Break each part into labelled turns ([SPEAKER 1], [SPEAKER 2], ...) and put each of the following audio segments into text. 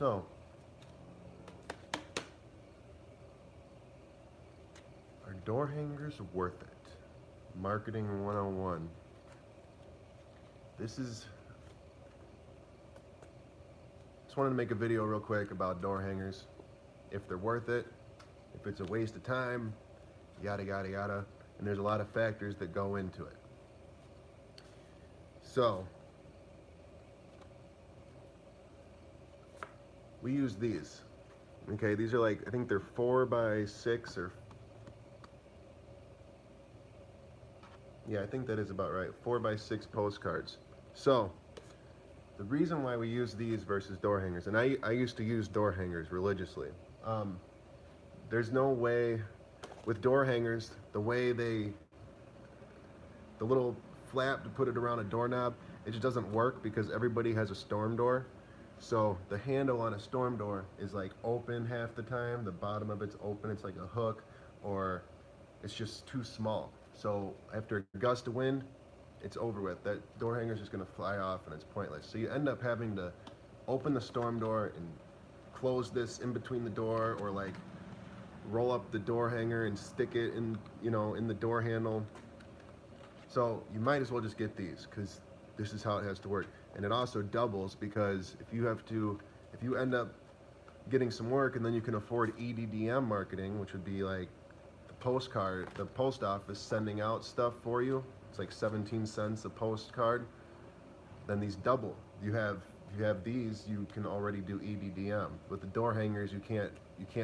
[SPEAKER 1] So, are door hangers worth it? Marketing 101. This is, just wanted to make a video real quick about door hangers. If they're worth it, if it's a waste of time, yada, yada, yada. And there's a lot of factors that go into it. So, we use these. Okay, these are like, I think they're 4x6 or, yeah, I think that is about right. 4x6 postcards. So, the reason why we use these versus door hangers, and I used to use door hangers religiously. There's no way, with door hangers, the way the little flap to put it around a doorknob, it just doesn't work because everybody has a storm door. So the handle on a storm door is like open half the time, the bottom of it's open, it's like a hook, or it's just too small. So after a gust of wind, it's over with. That door hanger is just gonna fly off and it's pointless. So you end up having to open the storm door and close this in between the door, or like roll up the door hanger and stick it in, in the door handle. So you might as well just get these, because this is how it has to work. And it also doubles, because if you end up getting some work and then you can afford EDDM marketing, which would be like the post office sending out stuff for you. It's like 17 cents a postcard. Then these double. You have these, you can already do EDDM. With the door hangers, you can't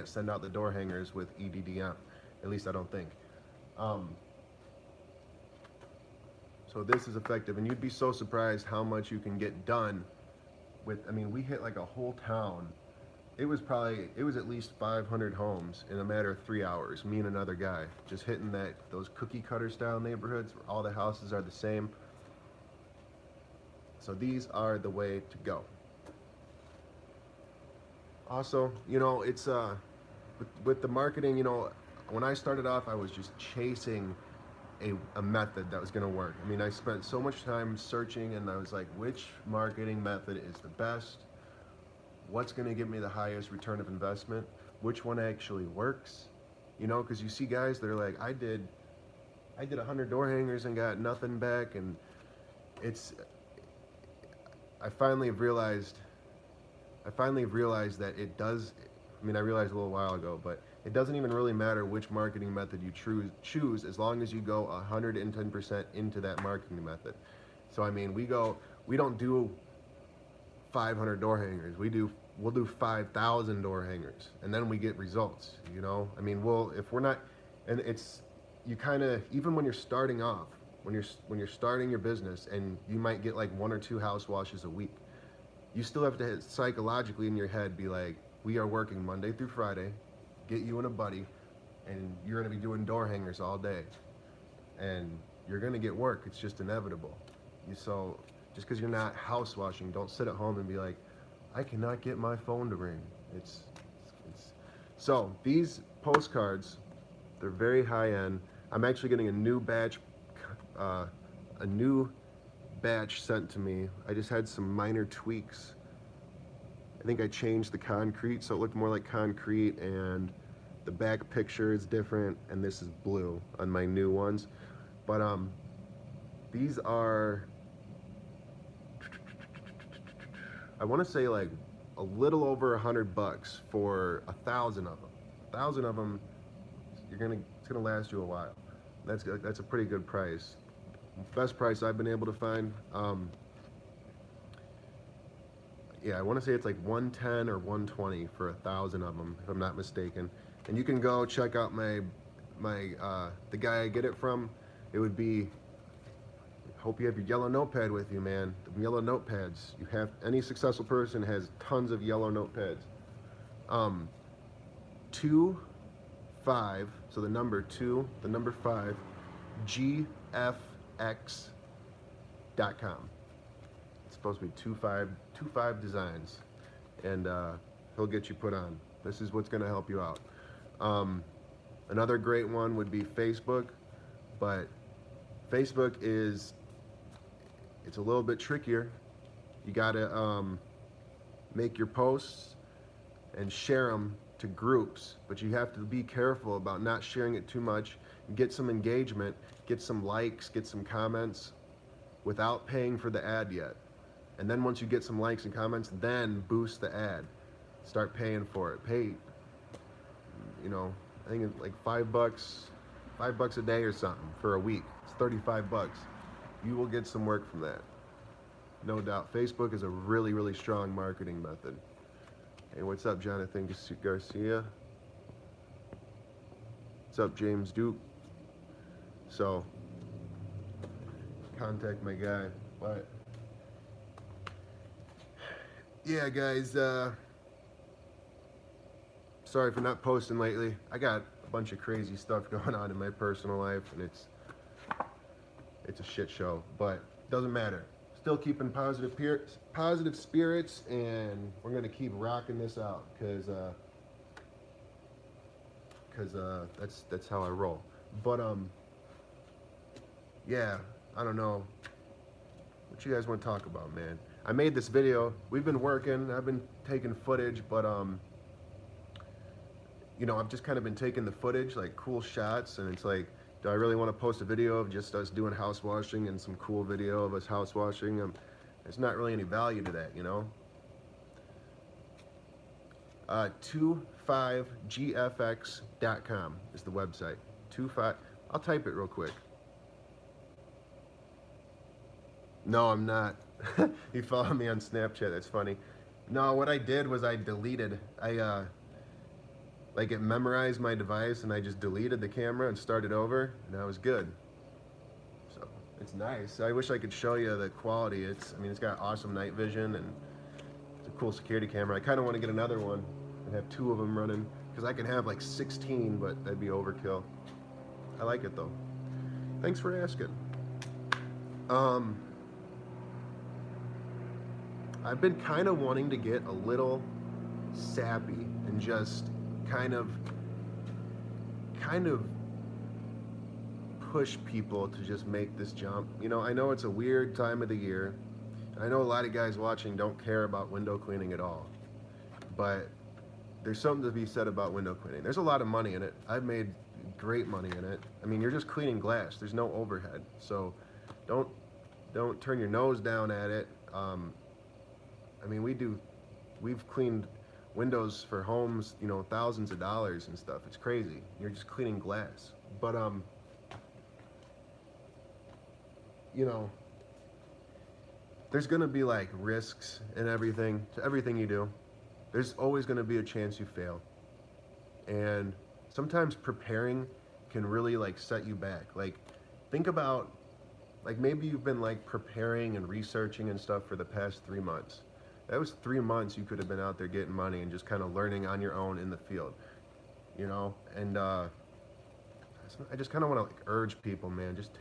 [SPEAKER 1] send out the door hangers with EDDM. At least I don't think. So this is effective, and you'd be so surprised how much you can get done with, I mean, we hit like a whole town. It was at least 500 homes in a matter of 3 hours, me and another guy, just hitting those cookie cutter style neighborhoods where all the houses are the same. So these are the way to go. Also, it's, with the marketing, when I started off, I was just chasing a method that was going to work. I mean, I spent so much time searching, and I was like, which marketing method is the best? What's going to give me the highest return of investment? Which one actually works? Because you see guys that are like, I did 100 door hangers and got nothing back, and I finally have realized that it does. I mean, I realized a little while ago, but it doesn't even really matter which marketing method you choose, as long as you go 110% into that marketing method. So I mean, we don't do 500 door hangers. We'll do 5,000 door hangers, and then we get results. I mean, if we're not, and it's, you kind of, even when you're starting off, when you're starting your business, and you might get like 1 or 2 house washes a week, you still have to psychologically in your head be like, we are working Monday through Friday, get you and a buddy, and you're going to be doing door hangers all day, and you're going to get work. It's just inevitable. So just because you're not house washing, don't sit at home and be like, I cannot get my phone to ring. So these postcards, they're very high end. I'm actually getting a new batch sent to me. I just had some minor tweaks. I think I changed the concrete so it looked more like concrete, and the back picture is different, and this is blue on my new ones. But these are, I want to say like a little over $100 for 1,000 of them. 1,000 of them, it's gonna last you a while. That's a pretty good price. Best price I've been able to find. Yeah, I want to say it's like 110 or 120 for 1,000 of them, if I'm not mistaken. And you can go check out the guy I get it from. It would be, hope you have your yellow notepad with you, man. The yellow notepads. Any successful person has tons of yellow notepads. 2, 5, so the number 2, the number 5, gfx.com. It's supposed to be 25 designs, and he'll get you put on. This is what's going to help you out. Another great one would be Facebook, but Facebook it's a little bit trickier. You got to make your posts. and share them to groups, but you have to be careful about not sharing it too much. Get some engagement, get some likes, get some comments without paying for the ad yet. And then once you get some likes and comments, then boost the ad. Start paying for it. Pay, you know, I think it's like $5 a day or something for a week. It's 35 bucks. You will get some work from that. No doubt. Facebook is a really, really strong marketing method. Hey, what's up, Jonathan Garcia? What's up, James Duke? So, contact my guy. But, yeah, guys, sorry for not posting lately. I got a bunch of crazy stuff going on in my personal life, and it's a shit show, but doesn't matter. Still keeping positive spirits, and we're gonna keep rocking this out, cause that's how I roll. But yeah, I don't know what you guys want to talk about, man. I made this video. We've been working. I've been taking footage, but you know, I've just kind of been taking the footage, like cool shots, and it's like, do I really want to post a video of just us doing house washing and some cool video of us house washing? There's not really any value to that, you know? 25gfx.com is the website. 25. I'll type it real quick. No, I'm not. You follow me on Snapchat. That's funny. No, what I did was I deleted. Like it memorized my device, and I just deleted the camera and started over, and I was good. So it's nice. I wish I could show you the quality. I mean, it's got awesome night vision, and it's a cool security camera. I kind of want to get another one and have 2 of them running, because I can have like 16, but that'd be overkill. I like it though. Thanks for asking. I've been kind of wanting to get a little sappy and just kind of push people to just make this jump. You know, I know it's a weird time of the year. I know a lot of guys watching don't care about window cleaning at all, but there's something to be said about window cleaning. There's a lot of money in it. I've made great money in it. I mean, you're just cleaning glass. There's no overhead, so don't turn your nose down at it. I mean, we've cleaned windows for homes, you know, thousands of dollars and stuff. It's crazy. You're just cleaning glass. But you know, there's gonna be like risks and everything to everything you do. There's always gonna be a chance you fail, and sometimes preparing can really like set you back. Like, think about, like, maybe you've been like preparing and researching and stuff for the past 3 months. That was 3 months you could have been out there getting money and just kind of learning on your own in the field, you know? And I just kind of want to like urge people, man, just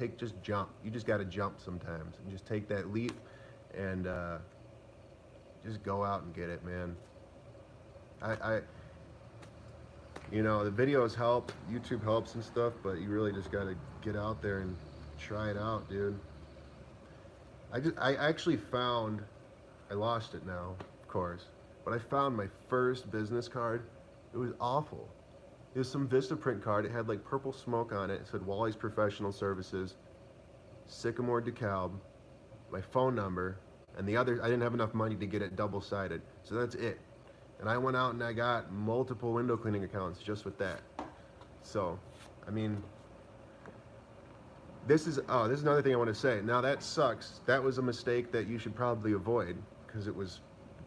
[SPEAKER 1] jump. You just got to jump sometimes and just take that leap and just go out and get it, man. You know, the videos help, YouTube helps and stuff, but you really just got to get out there and try it out, dude. I actually found, I lost it now, of course, but I found my first business card. It was awful. It was some Vistaprint card. It had like purple smoke on it. It said Wally's Professional Services, Sycamore DeKalb, my phone number, and the other, I didn't have enough money to get it double-sided, so that's it. And I went out and I got multiple window cleaning accounts just with that. So, I mean, this is another thing I want to say. Now that sucks. That was a mistake that you should probably avoid, because it was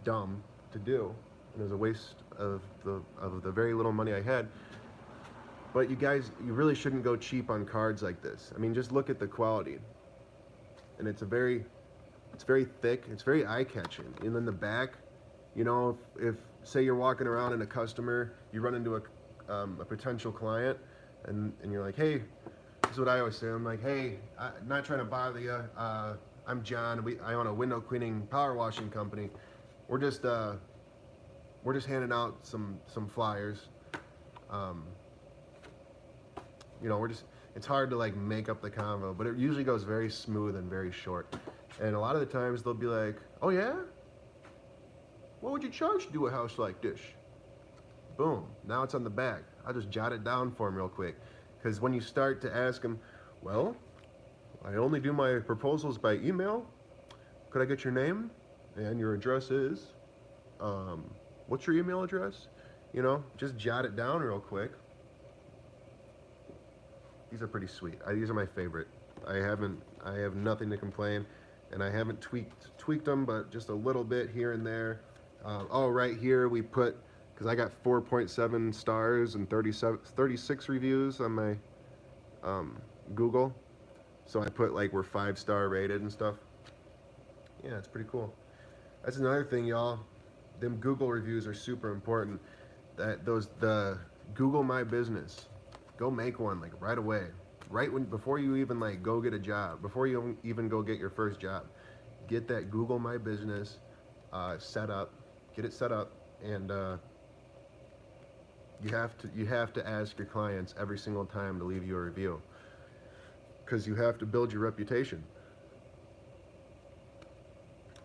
[SPEAKER 1] dumb to do. And it was a waste of the very little money I had. But you guys, you really shouldn't go cheap on cards like this. I mean, just look at the quality. And it's very thick. It's very eye-catching. And then the back, you know, if say you're walking around and a customer, you run into a potential client, and you're like, hey, this is what I always say. I'm like, hey, I'm not trying to bother you. I'm John. I own a window cleaning power washing company. We're just handing out some flyers. You know, it's hard to like make up the convo, but it usually goes very smooth and very short. And a lot of the times they'll be like, oh yeah? What would you charge to do a house like this? Boom, now it's on the back. I'll just jot it down for them real quick. Because when you start to ask them, well, I only do my proposals by email. Could I get your name? And your address is? What's your email address? You know, just jot it down real quick. These are pretty sweet. These are my favorite. I have nothing to complain, and I haven't tweaked them, but just a little bit here and there. Oh, right here we put, because I got 4.7 stars and 36 reviews on my Google. So I put like we're 5-star rated and stuff. Yeah, it's pretty cool. That's another thing, y'all. Them Google reviews are super important. The Google My Business. Go make one like right away. Before you even like go get a job, before you even go get your first job. Get that Google My Business set up. Get it set up, and you have to ask your clients every single time to leave you a review, because you have to build your reputation.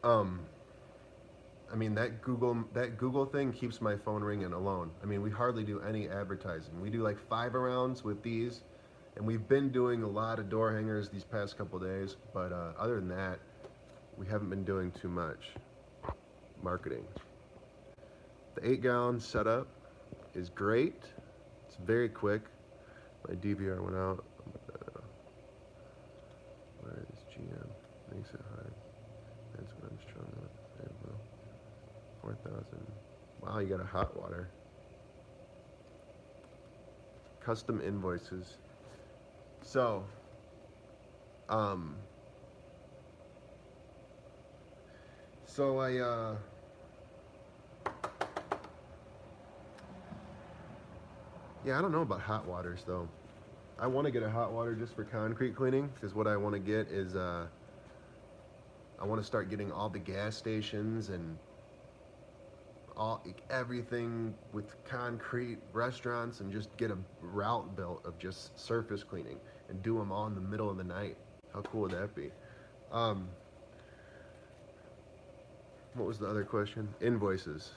[SPEAKER 1] I mean, that Google thing keeps my phone ringing alone. I mean, we hardly do any advertising. We do like 5 rounds with these, and we've been doing a lot of door hangers these past couple days, but other than that, we haven't been doing too much marketing. The 8-gallon setup is great. It's very quick. My DVR went out. Where is GM? Makes it hard. That's what I'm struggling with. 4,000. Wow, you got a hot water. Custom invoices. So, yeah, I don't know about hot waters though. I want to get a hot water just for concrete cleaning, because what I want to get is I want to start getting all the gas stations and everything with concrete restaurants, and just get a route built of just surface cleaning and do them all in the middle of the night. How cool would that be? What was the other question? Invoices.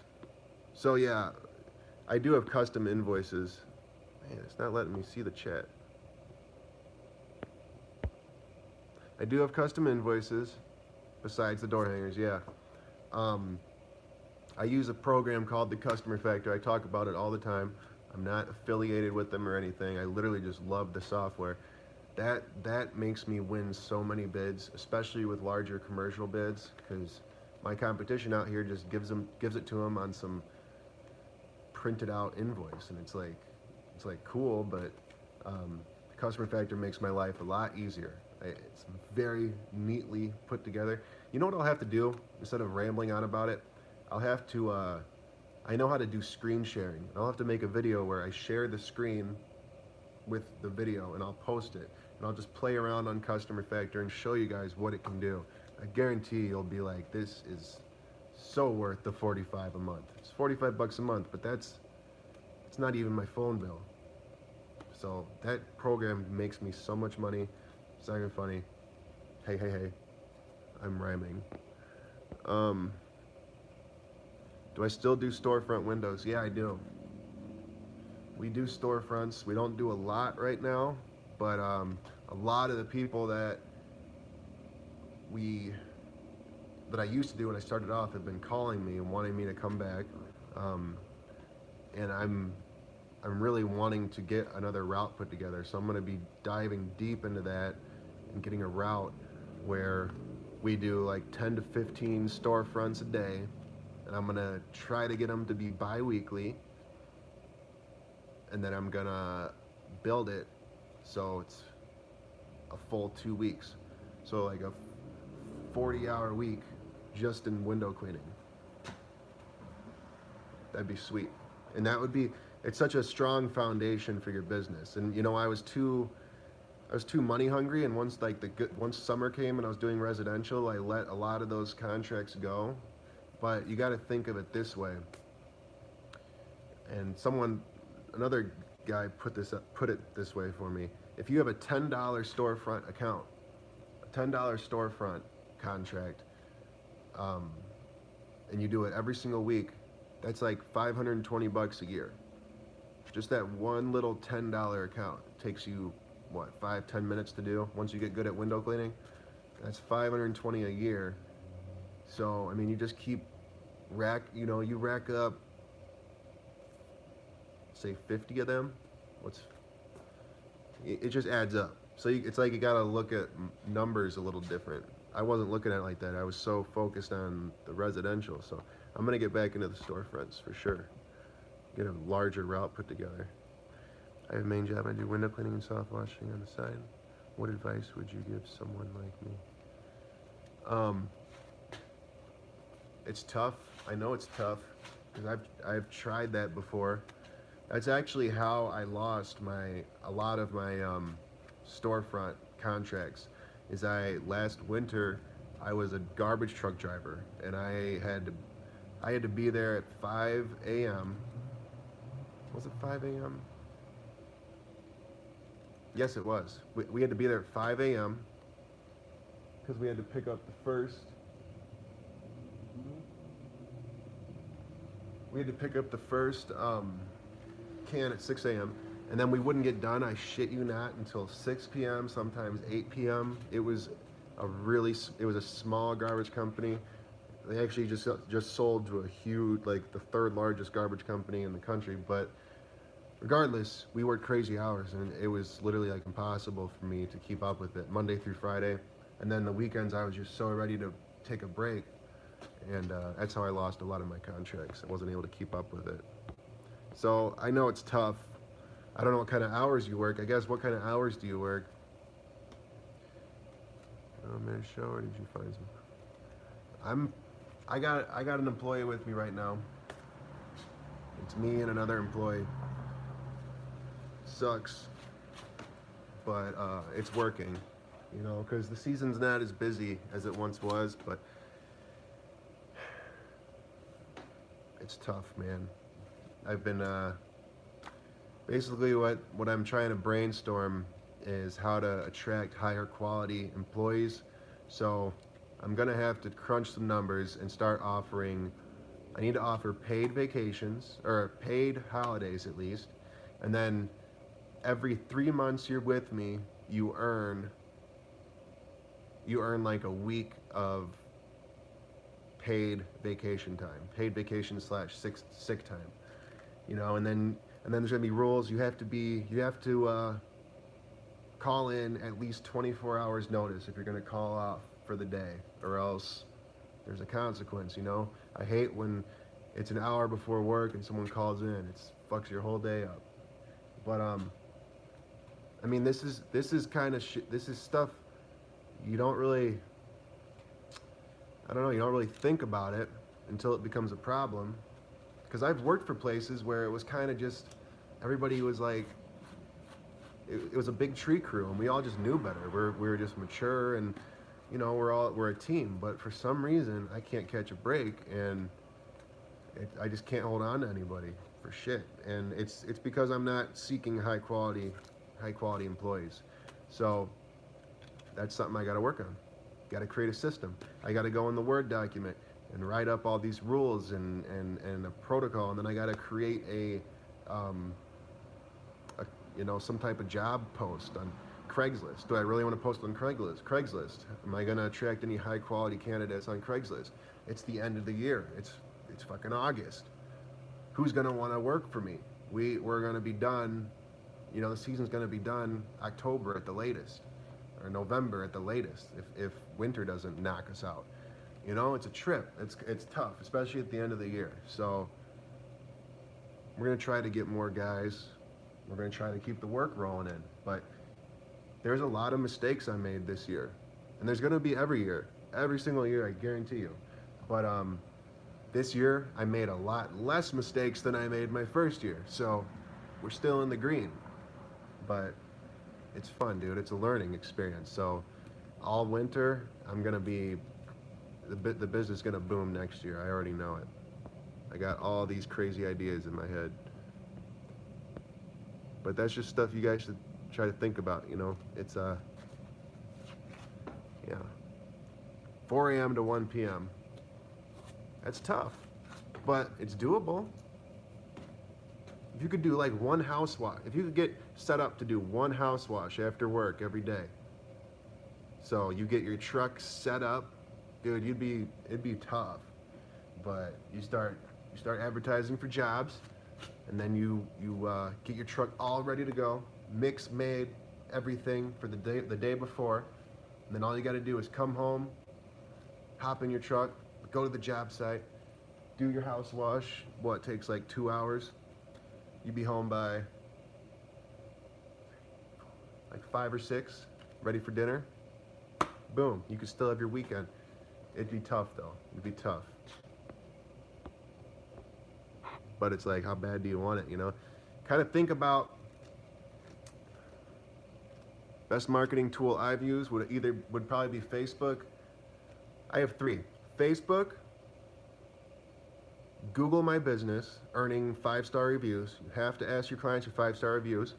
[SPEAKER 1] So yeah, I do have custom invoices. Man, it's not letting me see the chat. I do have custom invoices besides the door hangers, yeah. I use a program called the Customer Factor. I talk about it all the time. I'm not affiliated with them or anything. I literally just love the software. That makes me win so many bids, especially with larger commercial bids, because my competition out here just gives it to them on some printed out invoice, and it's like cool, but Customer Factor makes my life a lot easier. It's very neatly put together. You know what I'll have to do instead of rambling on about it? I'll have to, I know how to do screen sharing. I'll have to make a video where I share the screen with the video, and I'll post it. And I'll just play around on Customer Factor and show you guys what it can do. I guarantee you'll be like, this is so worth the $45 a month. It's $45 a month, but it's not even my phone bill. So that program makes me so much money. It's not even funny. Hey. I'm rhyming. Do I still do storefront windows? Yeah, I do. We do storefronts. We don't do a lot right now, but a lot of the people that I used to do when I started off have been calling me and wanting me to come back. And I'm really wanting to get another route put together, so I'm going to be diving deep into that and getting a route where we do like 10 to 15 storefronts a day, and I'm going to try to get them to be bi-weekly, and then I'm going to build it so it's a full 2 weeks, so like a 40-hour week just in window cleaning. That'd be sweet. And that would be, it's such a strong foundation for your business. And you know, I was too money hungry, and once summer came and I was doing residential, I let a lot of those contracts go. But you got to think of it this way. And another guy put it this way for me. If you have a $10 storefront account, a $10 storefront contract, and you do it every single week, that's like $520 a year. Just that one little $10 account takes you, what, 5-10 minutes to do once you get good at window cleaning. That's $520 a year. So I mean, you just keep you rack up, say 50 of them. It just adds up. So it's like you gotta look at numbers a little different. I wasn't looking at it like that. I was so focused on the residential. So I'm gonna get back into the storefronts for sure. Get a larger route put together. I have a main job. I do window cleaning and soft washing on the side. What advice would you give someone like me? It's tough. I know it's tough because I've tried that before. That's actually how I lost a lot of my storefront contracts. Last winter I was a garbage truck driver, and I had to be there at 5 a.m. Was it 5 a.m.? Yes, it was. We had to be there at 5 a.m. because we had to pick up the first. We had to pick up the first can at 6 a.m. and then we wouldn't get done, I shit you not, until 6 p.m., sometimes 8 p.m. It was a small garbage company. They actually just sold to a huge, like the third largest garbage company in the country. But regardless, we worked crazy hours, and it was literally like impossible for me to keep up with it Monday through Friday. And then the weekends, I was just so ready to take a break. And that's how I lost a lot of my contracts. I wasn't able to keep up with it. So I know it's tough. I don't know what kind of hours you work. I guess, what kind of hours do you work? Man, show, or did you find some? I got an employee with me right now. It's me and another employee. Sucks, but it's working, because the season's not as busy as it once was, but it's tough, man. I've been basically what I'm trying to brainstorm is how to attract higher quality employees. So I'm gonna have to crunch some numbers and start offering. I need to offer paid vacations, or paid holidays at least, and then every 3 months you're with me, you earn like a week of paid vacation time, paid vacation / sick time, and then there's gonna be rules. You have to call in at least 24 hours notice if you're gonna call off for the day, or else there's a consequence. I hate when it's an hour before work and someone calls in. It fucks your whole day up. But I mean, this is kind of this is stuff you don't really, I don't know, you don't really think about it until it becomes a problem. Because I've worked for places where it was kind of just, everybody was like, it was a big tree crew, and we all just knew better. We were just mature, and we're a team. But for some reason, I can't catch a break, and I just can't hold on to anybody for shit. And it's because I'm not seeking high quality employees. So that's something I got to work on. Got to create a system. I got to go in the Word document and write up all these rules and a protocol, and then I got to create some type of job post on Craigslist. Do I really want to post on Craigslist? Am I going to attract any high quality candidates on Craigslist? It's the end of the year. It's fucking August. Who's going to want to work for me? We're going to be done. The season's going to be done October at the latest, or November at the latest, if winter doesn't knock us out. It's a trip. It's tough, especially at the end of the year. So we're going to try to get more guys. We're going to try to keep the work rolling in. But there's a lot of mistakes I made this year. And there's going to be every year. Every single year, I guarantee you. But this year, I made a lot less mistakes than I made my first year. So we're still in the green. But it's fun, dude. It's a learning experience. So all winter, I'm going to be... The business is going to boom next year. I already know it. I got all these crazy ideas in my head. But that's just stuff you guys should try to think about, It's, 4 a.m. to 1 p.m. That's tough, but it's doable. If you could do like one house wash, if you could get set up to do one house wash after work every day, so you get your truck set up, dude, it'd be tough. But you start advertising for jobs, and then you get your truck all ready to go, mix made, everything for the day before, and then all you got to do is come home, hop in your truck, go to the job site, do your house wash. What takes like 2 hours? You'd be home by like 5 or 6, ready for dinner. Boom, you could still have your weekend. It'd be tough though. It'd be tough. But it's like, how bad do you want it, you know? Kind of think about best marketing tool I've used would probably be Facebook. I have 3. Facebook, Google My Business, earning 5-star reviews. You have to ask your clients for 5-star reviews.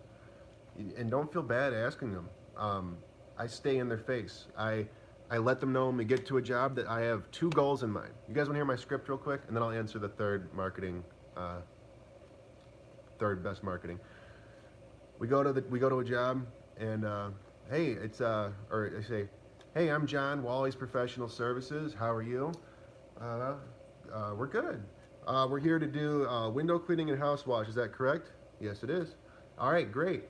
[SPEAKER 1] And don't feel bad asking them. I stay in their face. I let them know when we get to a job that I have 2 goals in mind. You guys want to hear my script real quick? And then I'll answer the third best marketing. We go to a job, and hey, or I say, hey, I'm John, Wally's Professional Services. How are you? We're good. We're here to do window cleaning and house wash. Is that correct? Yes, it is. All right, great.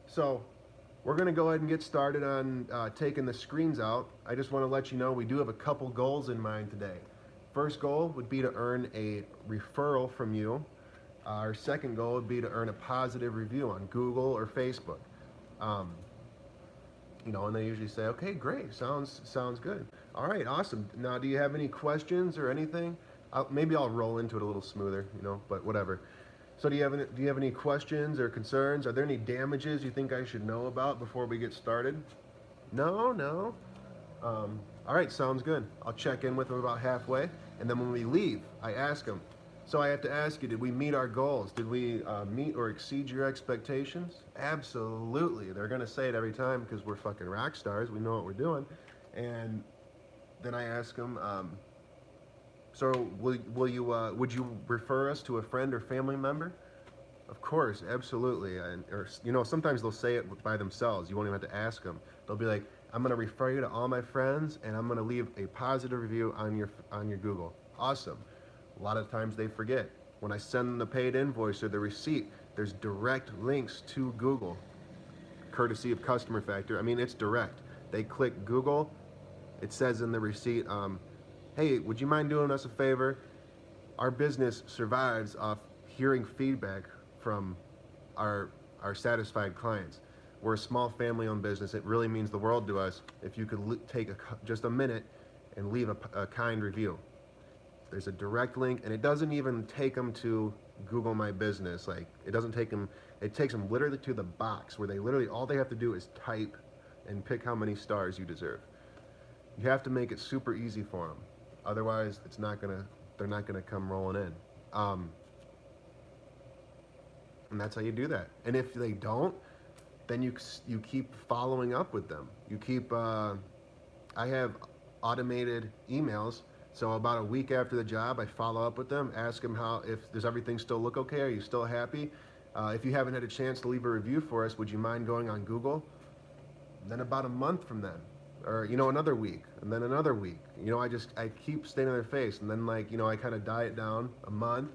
[SPEAKER 1] So we're going to go ahead and get started on taking the screens out. I just want to let you know we do have a couple goals in mind today. First goal would be to earn a referral from you. Our second goal would be to earn a positive review on Google or Facebook. You know, and they usually say, okay, great, sounds good. All right, awesome. Now, do you have any questions or anything? Maybe I'll roll into it a little smoother, you know, but whatever. So do you have any questions or concerns? Are there any damages you think I should know about before we get started? No. All right, sounds good. I'll check in with them about halfway, and then when we leave, I ask them. So I have to ask you, did we meet our goals? Did we meet or exceed your expectations? Absolutely. They're gonna say it every time because we're fucking rock stars. We know what we're doing. And then I ask them, so would you refer us to a friend or family member? Of course, absolutely. Or you know, sometimes they'll say it by themselves. You won't even have to ask them. They'll be like, I'm gonna refer you to all my friends, and I'm gonna leave a positive review on your Google. Awesome. A lot of times they forget. When I send them the paid invoice or the receipt, there's direct links to Google, courtesy of Customer Factor. I mean, it's direct. They click Google. It says in the receipt, hey, would you mind doing us a favor? Our business survives off hearing feedback from our satisfied clients. We're a small family-owned business. It really means the world to us if you could take just a minute and leave a kind review. There's a direct link, and it doesn't even take them to Google My Business. Like, it doesn't take them, it takes them literally to the box where all they have to do is type and pick how many stars you deserve. You have to make it super easy for them. Otherwise, they're not gonna come rolling in. And that's how you do that. And if they don't, then you keep following up with them. You keep, I have automated emails. So about a week after the job, I follow up with them, ask them does everything still look okay? Are you still happy? If you haven't had a chance to leave a review for us, would you mind going on Google? And then about a month from then, or, you know, another week, and then another week. You know, I keep staying in their face, and then, like, you know, I kind of diet down a month.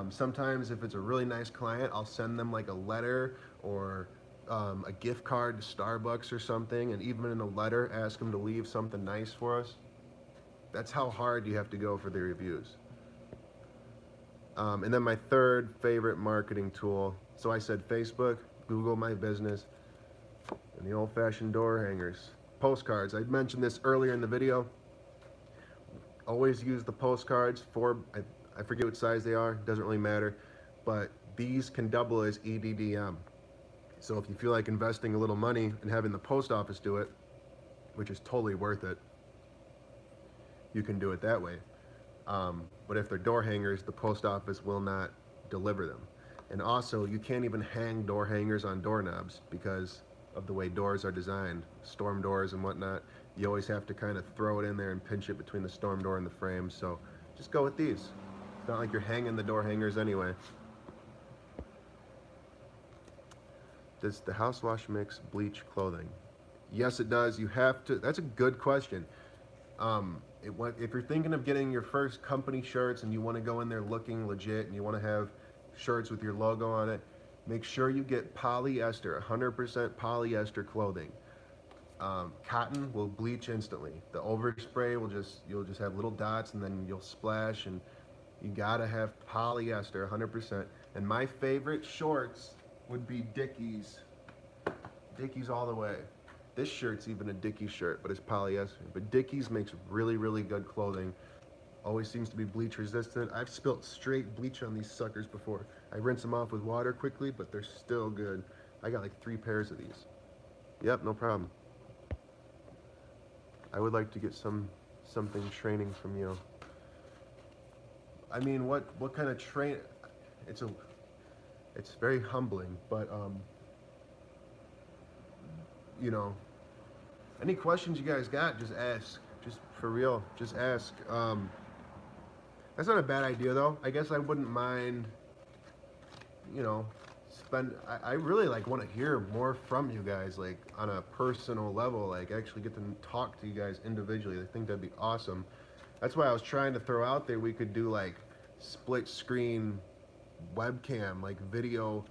[SPEAKER 1] Sometimes if it's a really nice client, I'll send them like a letter or a gift card to Starbucks or something, and even in a letter, ask them to leave something nice for us. That's how hard you have to go for the reviews. And then my third favorite marketing tool. So I said Facebook, Google My Business, and the old-fashioned door hangers. Postcards. I mentioned this earlier in the video. Always use the postcards I forget what size they are. Doesn't really matter. But these can double as EDDM. So if you feel like investing a little money and having the post office do it, which is totally worth it, you can do it that way. But if they're door hangers, the post office will not deliver them. And also, you can't even hang door hangers on doorknobs because of the way doors are designed, storm doors and whatnot. You always have to kind of throw it in there and pinch it between the storm door and the frame. So just go with these. It's not like you're hanging the door hangers anyway. Does the house wash mix bleach clothing? Yes, it does. You have to. That's a good question. If you're thinking of getting your first company shirts and you want to go in there looking legit and you want to have shirts with your logo on it, make sure you get polyester, 100% polyester clothing. Cotton will bleach instantly. The overspray you'll just have little dots and then you'll splash, and you gotta have polyester 100%. And my favorite shorts would be Dickies. Dickies all the way. This shirt's even a Dickies shirt, but it's polyester. But Dickies makes really, really good clothing. Always seems to be bleach resistant. I've spilt straight bleach on these suckers before. I rinse them off with water quickly, but they're still good. I got like 3 pairs of these. Yep, no problem. I would like to get something training from you. I mean, what kind of train? It's very humbling, but you know, any questions you guys got, just ask. Just for real, just ask. That's not a bad idea though. I guess I wouldn't mind, you know, I really like want to hear more from you guys, like on a personal level, like actually get to talk to you guys individually. I think that'd be awesome. That's why I was trying to throw out there we could do like split screen webcam, like video,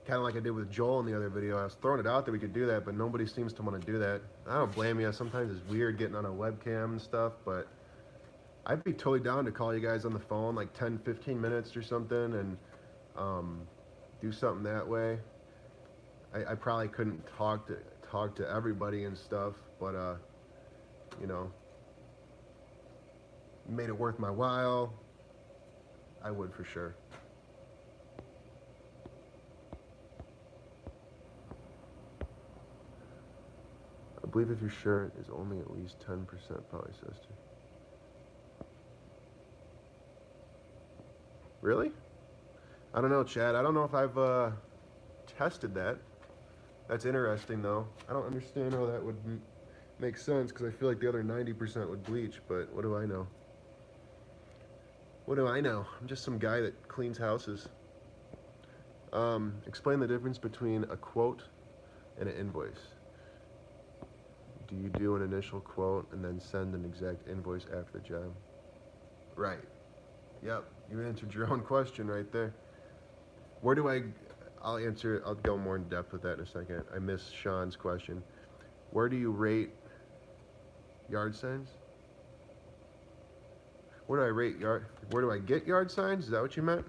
[SPEAKER 1] kind of like I did with Joel in the other video. I was throwing it out there we could do that, but nobody seems to want to do that. I don't blame you. Sometimes it's weird getting on a webcam and stuff, but I'd be totally down to call you guys on the phone like 10-15 minutes or something and do something that way. I probably couldn't talk to everybody and stuff, but you know, made it worth my while, I would for sure. I believe if your shirt is only at least 10% polyester. Really? I don't know, Chad. I don't know if I've tested that. That's interesting, though. I don't understand how that would make sense, because I feel like the other 90% would bleach, but what do I know? What do I know? I'm just some guy that cleans houses. Explain the difference between a quote and an invoice. Do you do an initial quote and then send an exact invoice after the job? Right. Yep. You answered your own question right there. Where do I'll answer it. I'll go more in depth with that in a second. I missed Sean's question. Where do you rate yard signs? Where do I get yard signs? Is that what you meant?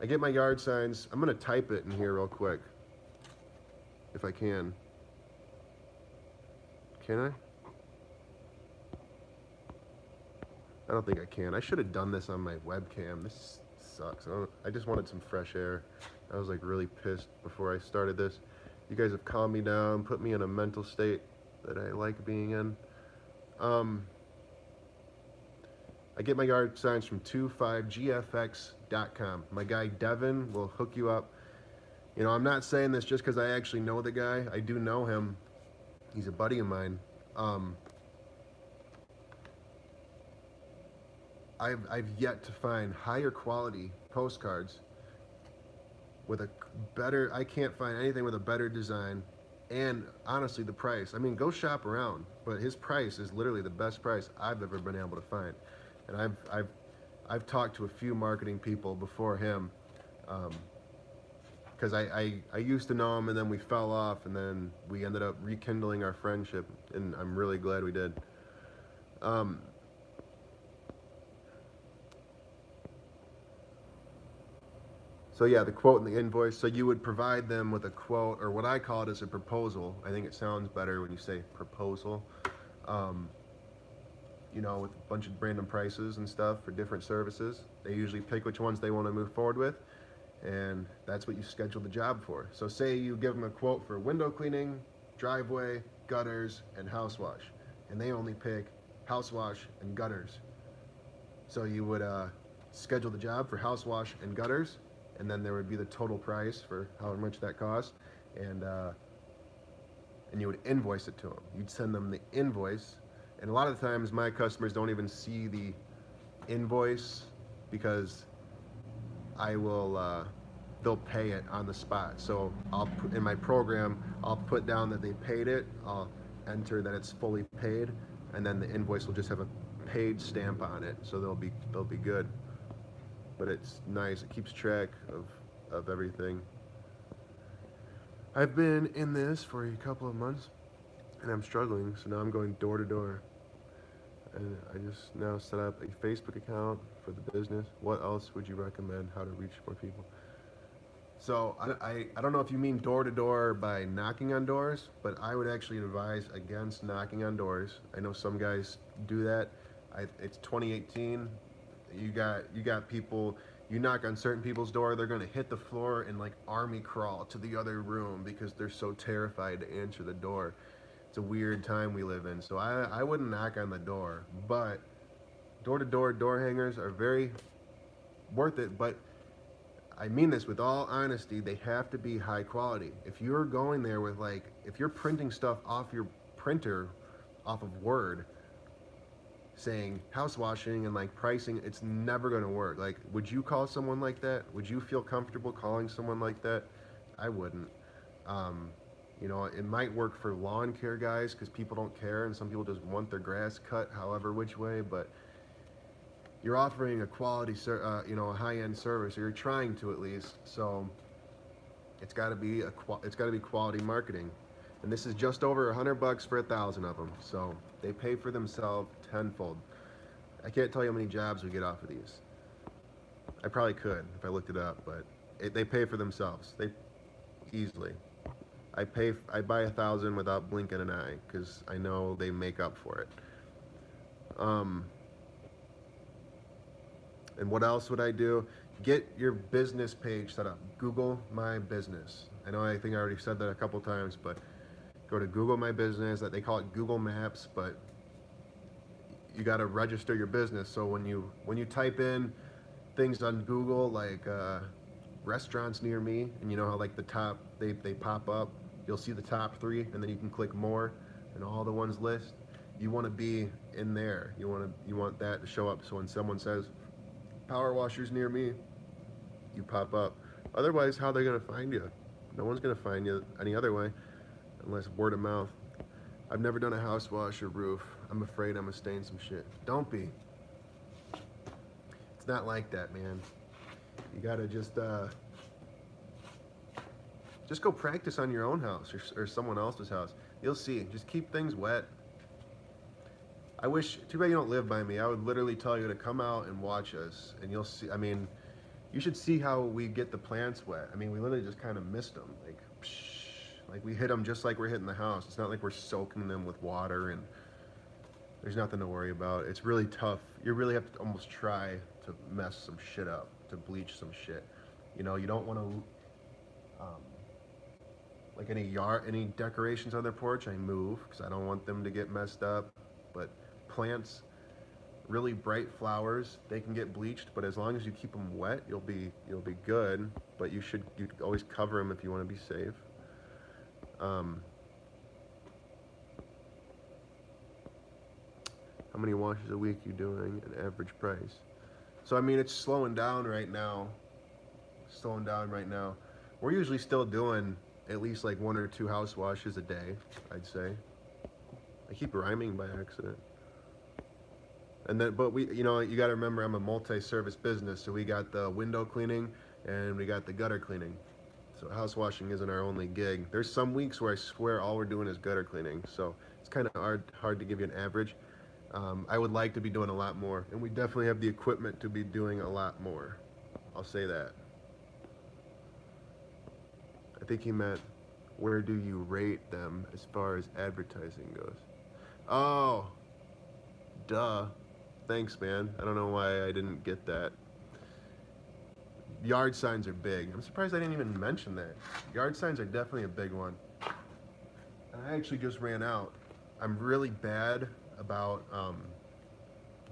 [SPEAKER 1] I get my yard signs. I'm going to type it in here real quick. If I can. Can I? I don't think I can. I should have done this on my webcam. This sucks. I just wanted some fresh air. I was like really pissed before I started this. You guys have calmed me down, put me in a mental state that I like being in. I get my yard signs from 25gfx.com. My guy Devin will hook you up. You know, I'm not saying this just because I actually know the guy. I do know him. He's a buddy of mine. I've yet to find higher quality postcards with a better, I can't find anything with a better design, and honestly the price. I mean, go shop around, but his price is literally the best price I've ever been able to find. And I've talked to a few marketing people before him, because I used to know him and then we fell off and then we ended up rekindling our friendship, and I'm really glad we did. So yeah, the quote and the invoice. So you would provide them with a quote, or what I call it is a proposal. I think it sounds better when you say proposal. You know, with a bunch of random prices and stuff for different services. They usually pick which ones they want to move forward with, and that's what you schedule the job for. So say you give them a quote for window cleaning, driveway, gutters, and house wash, and they only pick house wash and gutters. So you would schedule the job for house wash and gutters, and then there would be the total price for how much that cost, and you would invoice it to them. You'd send them the invoice, and a lot of the times my customers don't even see the invoice because I will they'll pay it on the spot. So I'll put in my program, I'll put down that they paid it. I'll enter that it's fully paid, and then the invoice will just have a paid stamp on it. So they'll be good. But it's nice. It keeps track of everything. I've been in this for a couple of months, and I'm struggling. So now I'm going door to door. And I just now set up a Facebook account for the business. What else would you recommend? How to reach more people? So I don't know if you mean door to door by knocking on doors, but I would actually advise against knocking on doors. I know some guys do that. It's 2018. You got people. You knock on certain people's door, they're gonna hit the floor and like army crawl to the other room because they're so terrified to answer the door. It's a weird time we live in, so I wouldn't knock on the door. But door-to-door door hangers are very worth it. But I mean this with all honesty, they have to be high quality. If you're going there with if you're printing stuff off your printer, off of Word, saying house washing and like pricing, it's never going to work. Like, would you call someone like that? Would you feel comfortable calling someone like that? I wouldn't. You know, it might work for lawn care guys because people don't care and some people just want their grass cut however which way, but you're offering a quality, you know, a high-end service, or you're trying to at least. So it's got to be quality marketing. And this is just over $100 for 1,000 of them. So they pay for themselves tenfold. I can't tell you how many jobs we get off of these. I probably could if I looked it up, but they pay for themselves. They easily. I buy 1,000 without blinking an eye because I know they make up for it. And what else would I do? Get your business page set up. Google My Business. I think I already said that a couple times, but go to Google My Business. They call it Google Maps, but you got to register your business. So when you type in things on Google like restaurants near me, and you know how like the top they pop up, you'll see the top 3, and then you can click more, and all the ones list. You want to be in there. You want that to show up. So when someone says power washers near me, you pop up. Otherwise, how are they gonna find you? No one's gonna find you any other way unless word of mouth. I've never done a house wash or roof. I'm afraid I'm gonna stain some shit. Don't be. It's not like that, man. You gotta just go practice on your own house or someone else's house. You'll see. Just keep things wet. I wish, too bad you don't live by me. I would literally tell you to come out and watch us, and you'll see. I mean, you should see how we get the plants wet. I mean, we literally just kind of mist them, like, psh, like we hit them just like we're hitting the house. It's not like we're soaking them with water, and there's nothing to worry about. It's really tough. You really have to almost try to mess some shit up, to bleach some shit. You know, you don't want to, like any decorations on their porch, I move because I don't want them to get messed up. But plants, really bright flowers, they can get bleached, but as long as you keep them wet, you'll be good. But you always cover them if you want to be safe. How many washes a week you doing? An average price? So I mean, it's slowing down right now. We're usually still doing at least like 1 or 2 house washes a day, I'd say. I keep rhyming by accident. And then, but you got to remember, I'm a multi-service business, so we got the window cleaning and we got the gutter cleaning. So house washing isn't our only gig. There's some weeks where I swear all we're doing is gutter cleaning. So it's kind of hard to give you an average. I would like to be doing a lot more, and we definitely have the equipment to be doing a lot more. I'll say that. I think he meant, where do you rate them as far as advertising goes? Oh, duh. Thanks, man. I don't know why I didn't get that. Yard signs are big. I'm surprised I didn't even mention that. Yard signs are definitely a big one. And I actually just ran out. I'm really bad about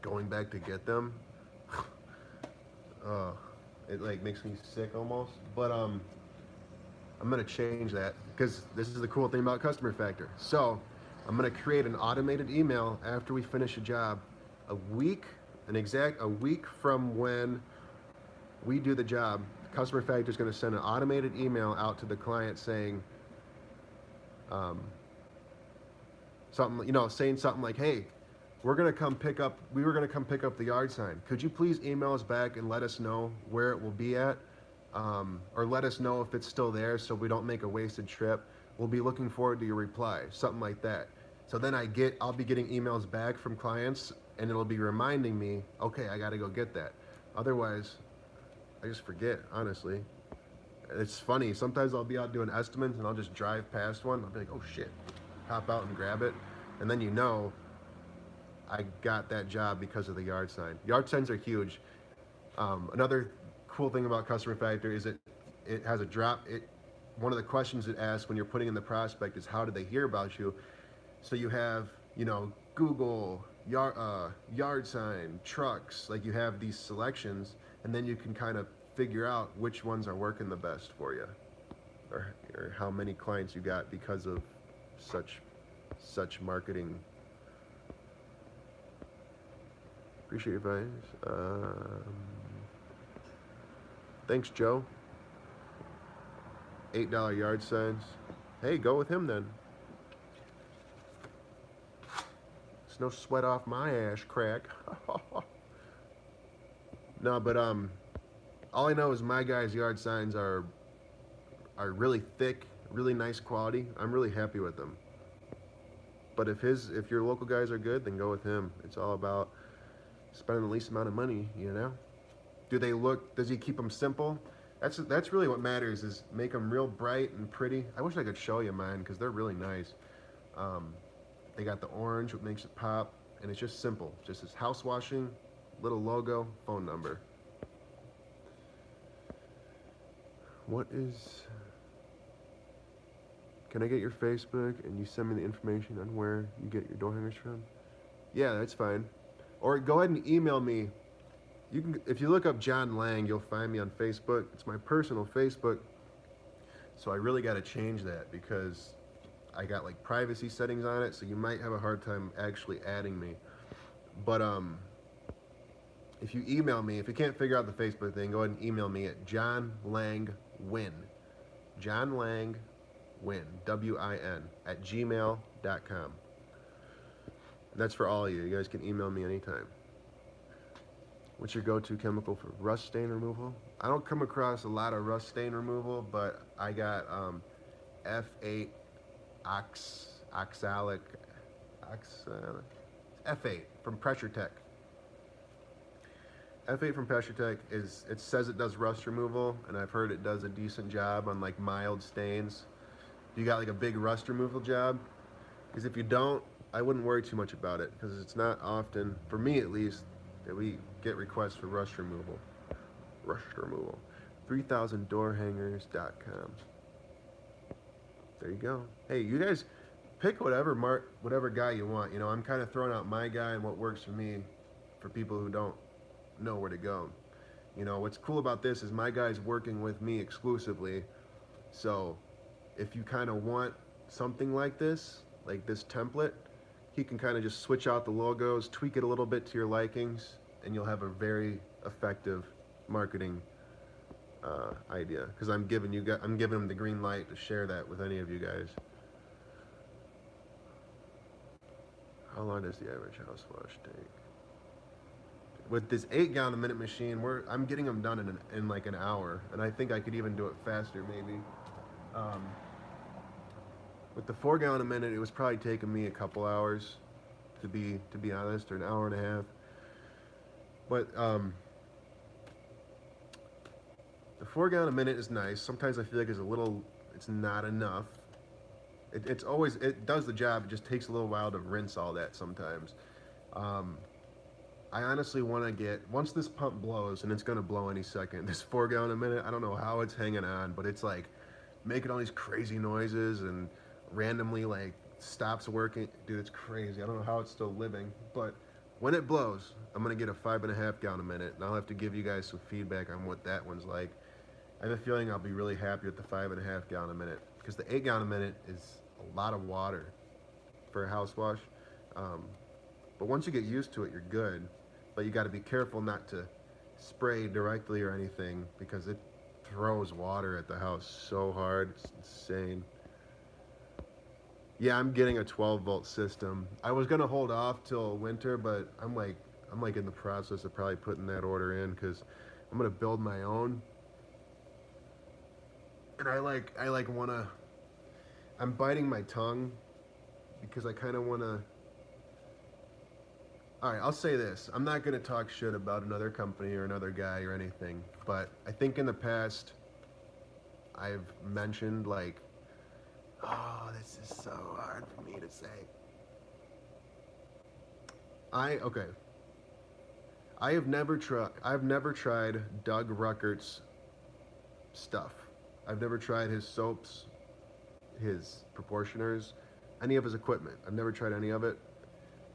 [SPEAKER 1] going back to get them. It like makes me sick almost. But I'm gonna change that because this is the cool thing about Customer Factor. So I'm gonna create an automated email after we finish a job, a week from when we do the job. Customer Factor is going to send an automated email out to the client saying, um, something, saying something like, "Hey, we're gonna come pick up. We were gonna come pick up the yard sign. Could you please email us back and let us know where it will be at, or let us know if it's still there, so we don't make a wasted trip. We'll be looking forward to your reply." Something like that. So then I'll be getting emails back from clients, and it'll be reminding me, okay, I gotta go get that. Otherwise, I just forget. Honestly, it's funny. Sometimes I'll be out doing estimates, and I'll just drive past one. I'll be like, oh shit, hop out and grab it, and then I got that job because of the yard sign. Yard signs are huge. Another cool thing about Customer Factor is it has a drop. One of the questions it asks when you're putting in the prospect is, how did they hear about you? So you have, Google, yard sign, trucks, like you have these selections, and then you can kind of figure out which ones are working the best for you, or how many clients you got because of such marketing. Appreciate your advice. Thanks, Joe. $8 yard signs. Hey, go with him then. It's no sweat off my ass crack. No, but all I know is my guy's yard signs are really thick, really nice quality. I'm really happy with them. But if your local guys are good, then go with him. It's all about spending the least amount of money, Does he keep them simple? That's really what matters, is make them real bright and pretty. I wish I could show you mine, because they're really nice. They got the orange, what makes it pop, and it's just simple. Just this house washing, little logo, phone number. Can I get your Facebook and you send me the information on where you get your door hangers from? Yeah, that's fine. Or go ahead and email me. If you look up John Lang, you'll find me on Facebook. It's my personal Facebook. So I really got to change that, because I got like privacy settings on it, so you might have a hard time actually adding me. But if you email me, if you can't figure out the Facebook thing, go ahead and email me at johnlangwin. johnlangwin, WIN, at gmail.com. And that's for all of you. You guys can email me anytime. What's your go-to chemical for rust stain removal? I don't come across a lot of rust stain removal, but I got F8 oxalic F8 from Pressure Tech. F8 from Pressure Tech it says it does rust removal, and I've heard it does a decent job on like mild stains. You got like a big rust removal job? Because if you don't, I wouldn't worry too much about it, because it's not often, for me at least, that we get requests for rust removal. 3000doorhangers.com. There you go. Hey, you guys pick whatever guy you want. I'm kind of throwing out my guy and what works for me, for people who don't know where to go. What's cool about this is my guy's working with me exclusively. So if you kind of want something like this template, he can kind of just switch out the logos, tweak it a little bit to your likings, and you'll have a very effective marketing idea. Because I'm giving him the green light to share that with any of you guys. How long does the average house wash take? With this 8-gallon a minute machine, I'm getting them done in like an hour, and I think I could even do it faster maybe. With the 4-gallon a minute, it was probably taking me a couple hours, to be honest, or an hour and a half. But the 4-gallon a minute is nice. Sometimes I feel like it's not enough. It does the job. It just takes a little while to rinse all that sometimes. I honestly want to once this pump blows, and it's going to blow any second, this 4-gallon a minute, I don't know how it's hanging on, but it's like making all these crazy noises and randomly like stops working. Dude, it's crazy. I don't know how it's still living, but when it blows, I'm going to get a 5.5-gallon a minute, and I'll have to give you guys some feedback on what that one's like. I have a feeling I'll be really happy with the 5.5-gallon a minute, because the 8-gallon a minute is a lot of water for a house wash. But once you get used to it, you're good. But you got to be careful not to spray directly or anything because it throws water at the house so hard. It's insane. Yeah, I'm getting a 12-volt system. I was gonna hold off till winter, but I'm like in the process of probably putting that order in because I'm gonna build my own. And I like wanna. I'm biting my tongue because I kind of wanna. All right, I'll say this. I'm not gonna talk shit about another company or another guy or anything, but I think in the past I've mentioned like, oh, this is so hard for me to say. Okay. I've never tried Doug Ruckert's stuff. I've never tried his soaps, his proportioners, any of his equipment. I've never tried any of it.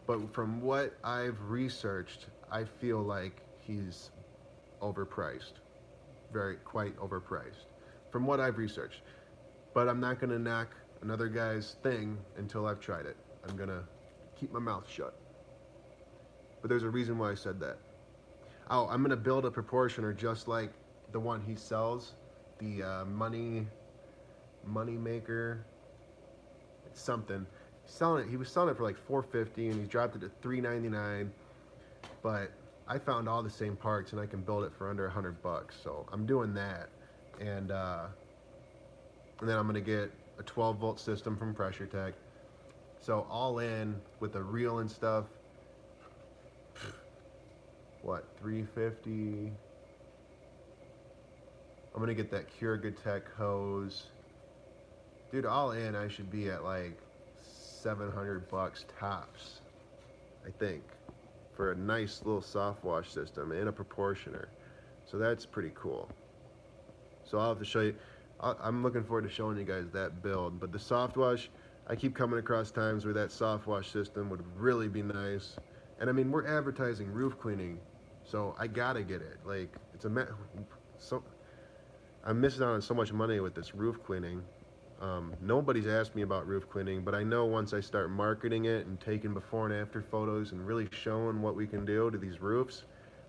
[SPEAKER 1] But from what I've researched, I feel like he's overpriced. Quite overpriced. From what I've researched. But I'm not gonna knock another guy's thing until I've tried it. I'm gonna keep my mouth shut. But there's a reason why I said that. Oh, I'm gonna build a proportioner just like the one he sells, the money maker. It's something. He was selling it for like $450, and he dropped it to $399. But I found all the same parts, and I can build it for under $100. So I'm doing that, and then I'm gonna get a 12-volt system from Pressure Tech. So all in with the reel and stuff. What, 350? I'm gonna get that Curagatech hose. Dude, all in I should be at like $700 tops, I think, for a nice little soft wash system and a proportioner. So that's pretty cool. So I'll have to show you. I'm looking forward to showing you guys that build. But the soft wash, I keep coming across times where that soft wash system would really be nice. And I mean, we're advertising roof cleaning, so I gotta get it. Like, I'm missing out on so much money with this roof cleaning. Nobody's asked me about roof cleaning, but I know once I start marketing it and taking before and after photos and really showing what we can do to these roofs,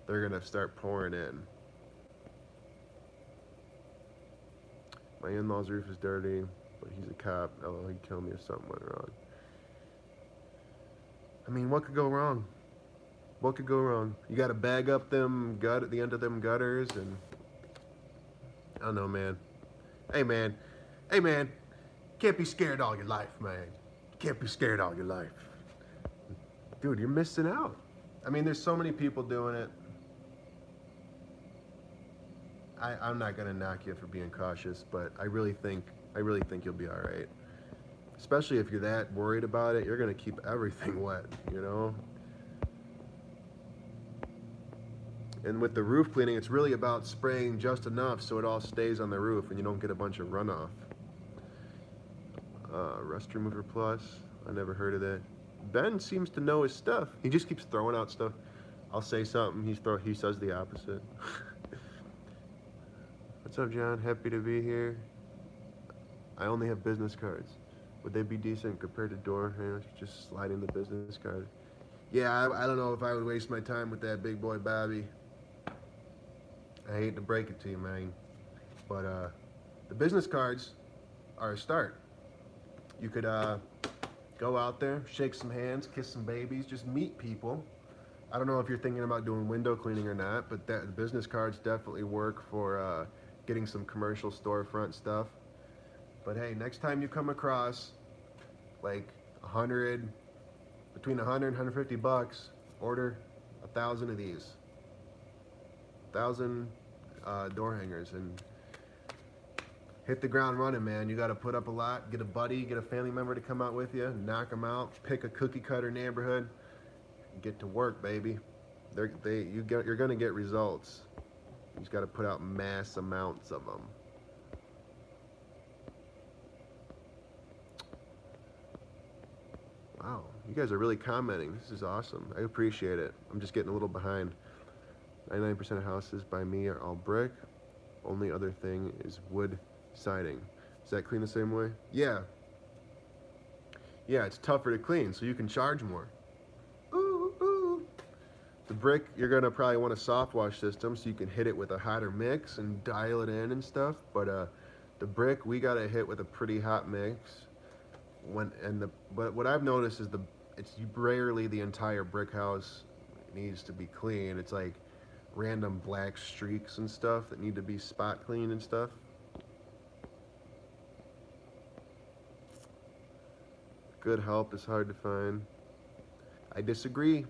[SPEAKER 1] they're gonna start pouring in. My in-laws' roof is dirty, but he's a cop. Oh, he'd kill me if something went wrong. I mean, what could go wrong? What could go wrong? You gotta bag up the end of them gutters, and I don't know, man. Hey, man. Can't be scared all your life, man. Can't be scared all your life. Dude, you're missing out. I mean, there's so many people doing it. I'm not gonna knock you for being cautious, but I really think you'll be all right. Especially if you're that worried about it, you're gonna keep everything wet, you know? And with the roof cleaning, it's really about spraying just enough so it all stays on the roof and you don't get a bunch of runoff. Rust Remover Plus, I never heard of that. Ben seems to know his stuff. He just keeps throwing out stuff. I'll say something, he says the opposite. What's up, John? Happy to be here. I only have business cards. Would they be decent compared to door hangers? Just sliding the business card. Yeah, I don't know if I would waste my time with that big boy Bobby. I hate to break it to you, man. But the business cards are a start. You could go out there, shake some hands, kiss some babies, just meet people. I don't know if you're thinking about doing window cleaning or not, but the business cards definitely work for getting some commercial storefront stuff. But hey, next time you come across like between 100 and 150 bucks, order 1,000 of these. 1,000 door hangers and hit the ground running, man. You got to put up a lot, get a buddy, get a family member to come out with you, knock them out, pick a cookie cutter neighborhood, and get to work, baby. You're gonna get results. You just got to put out mass amounts of them. Wow, you guys are really commenting. This is awesome. I appreciate it. I'm just getting a little behind. 99% of houses by me are all brick. Only other thing is wood siding. Is that clean the same way? Yeah. Yeah, it's tougher to clean, so you can charge more. Ooh, ooh. The brick, you're gonna probably want a soft wash system so you can hit it with a hotter mix and dial it in and stuff. But the brick, we gotta hit with a pretty hot mix. But what I've noticed is it's rarely the entire brick house needs to be clean. It's like random black streaks and stuff that need to be spot clean and stuff. Good help is hard to find. I disagree.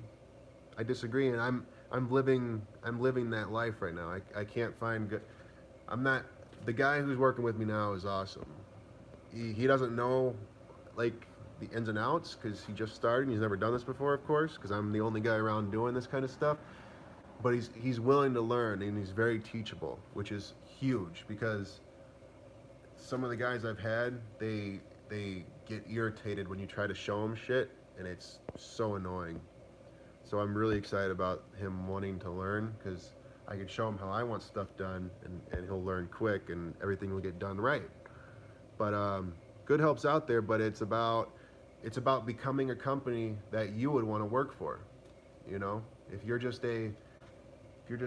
[SPEAKER 1] And I'm living that life right now. I can't find good. I'm not the guy who's working with me now is awesome. He doesn't know like the ins and outs because he just started and he's never done this before, of course, because I'm the only guy around doing this kind of stuff. But he's willing to learn and he's very teachable, which is huge because some of the guys I've had, they get irritated when you try to show them shit and it's so annoying. So I'm really excited about him wanting to learn because I can show him how I want stuff done and he'll learn quick and everything will get done right. But Good Help's out there, but it's about becoming a company that you would want to work for. You know, if you're just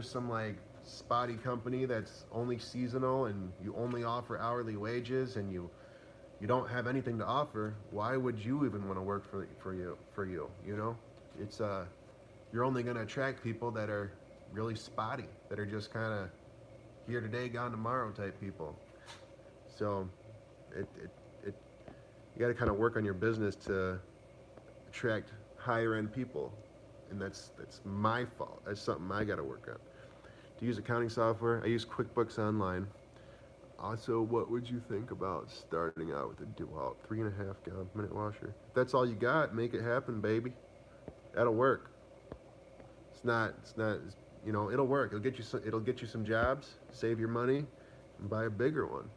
[SPEAKER 1] some like spotty company that's only seasonal and you only offer hourly wages and you don't have anything to offer, why would you even want to work for you? You know, it's you're only going to attract people that are really spotty, that are just kind of here today, gone tomorrow type people. So you got to kind of work on your business to attract higher end people, and that's my fault. That's something I got to work on. To use accounting software, I use QuickBooks Online. Also, what would you think about starting out with a DeWalt 3.5 gallon minute washer? If that's all you got, make it happen, baby. That'll work. It's not. You know, it'll work. It'll get you some jobs, save your money, and buy a bigger one.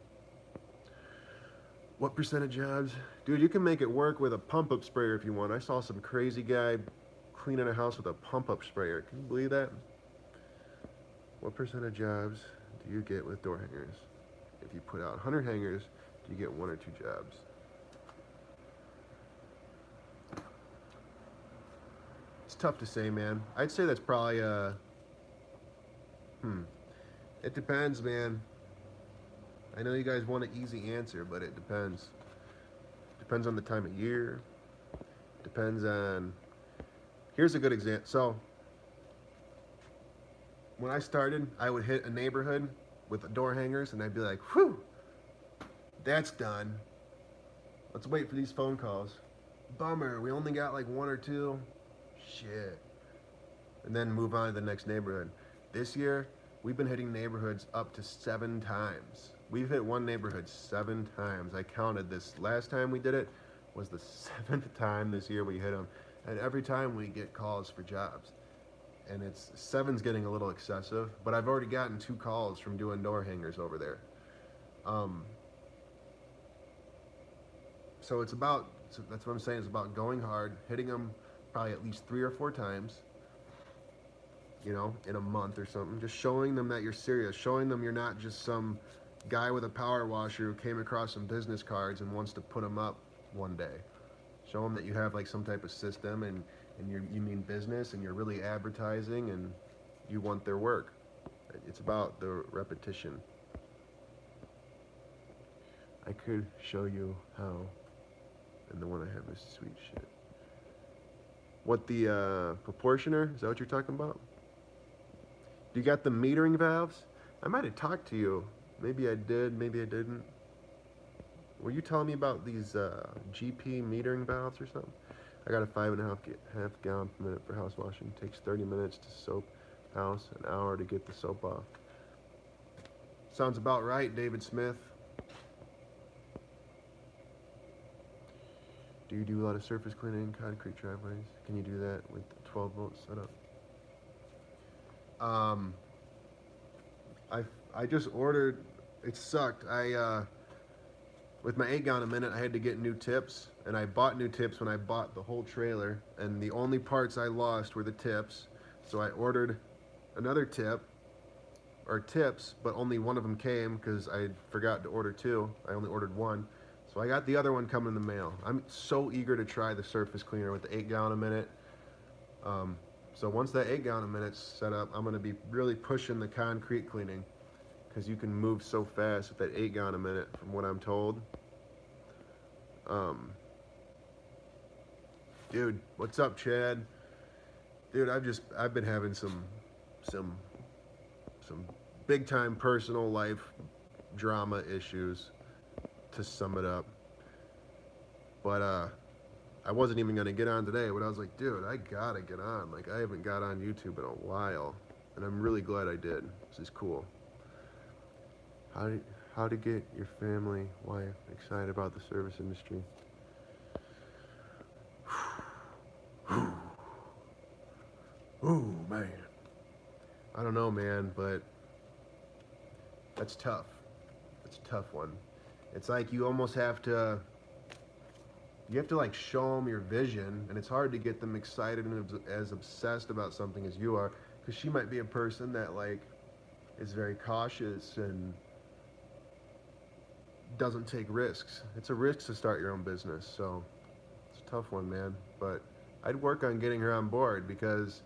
[SPEAKER 1] What percent of jobs? Dude, you can make it work with a pump-up sprayer if you want. I saw some crazy guy cleaning a house with a pump-up sprayer. Can you believe that? What percent of jobs do you get with door hangers? If you put out 100 hangers, do you get 1 or 2 jobs? It's tough to say, man. I'd say that's probably it depends, man. I know you guys want an easy answer, but it depends. Depends on the time of year. Depends on... Here's a good example. So, when I started, I would hit a neighborhood with the door hangers, and I'd be like, whew, that's done. Let's wait for these phone calls. Bummer, we only got like 1 or 2. Shit. And then move on to the next neighborhood. This year, we've been hitting neighborhoods up to 7 times. We've hit one neighborhood 7 times. I counted this. Last time we did it was the 7th time this year we hit them. And every time we get calls for jobs. And 7's getting a little excessive, but I've already gotten 2 calls from doing door hangers over there. So that's what I'm saying. It's about going hard, hitting them probably at least 3 or 4 times, you know, in a month or something. Just showing them that you're serious, showing them you're not just some guy with a power washer who came across some business cards and wants to put them up one day. Show them that you have like some type of system and you mean business and you're really advertising and you want their work. It's about the repetition. I could show you how, and the one I have is sweet shit. What, the proportioner? Is that what you're talking about? You got the metering valves? I might have talked to you. Maybe I did, maybe I didn't. Were you telling me about these GP metering valves or something? I got a 5.5 gallon per minute for house washing. Takes 30 minutes to soap house, an hour to get the soap off. Sounds about right, David Smith. Do you do a lot of surface cleaning, concrete driveways? Can you do that with the 12 volt setup? I just ordered. It sucked. With my 8 gallon a minute, I had to get new tips, and I bought new tips when I bought the whole trailer, and the only parts I lost were the tips. So I ordered another tip, or tips, but only one of them came because I forgot to order 2. I only ordered 1. So I got the other one coming in the mail. I'm so eager to try the surface cleaner with the 8 gallon a minute. So once that 8 gallon a minute's set up, I'm gonna be really pushing the concrete cleaning because you can move so fast with that 8 gallon a minute, from what I'm told. Um, Dude, what's up, Chad? Dude, I've been having some some big time personal life drama issues, to sum it up. But I wasn't even gonna get on today, but I was like, dude, I gotta get on. Like, I haven't got on YouTube in a while, and I'm really glad I did. This is cool. How to get your family, wife excited about the service industry? Ooh, man. I don't know, man, but that's tough. It's a tough one. It's like you almost have to, like show them your vision, and it's hard to get them excited and as obsessed about something as you are, because she might be a person that like is very cautious and doesn't take risks. It's a risk to start your own business, so it's a tough one, man. But I'd work on getting her on board, because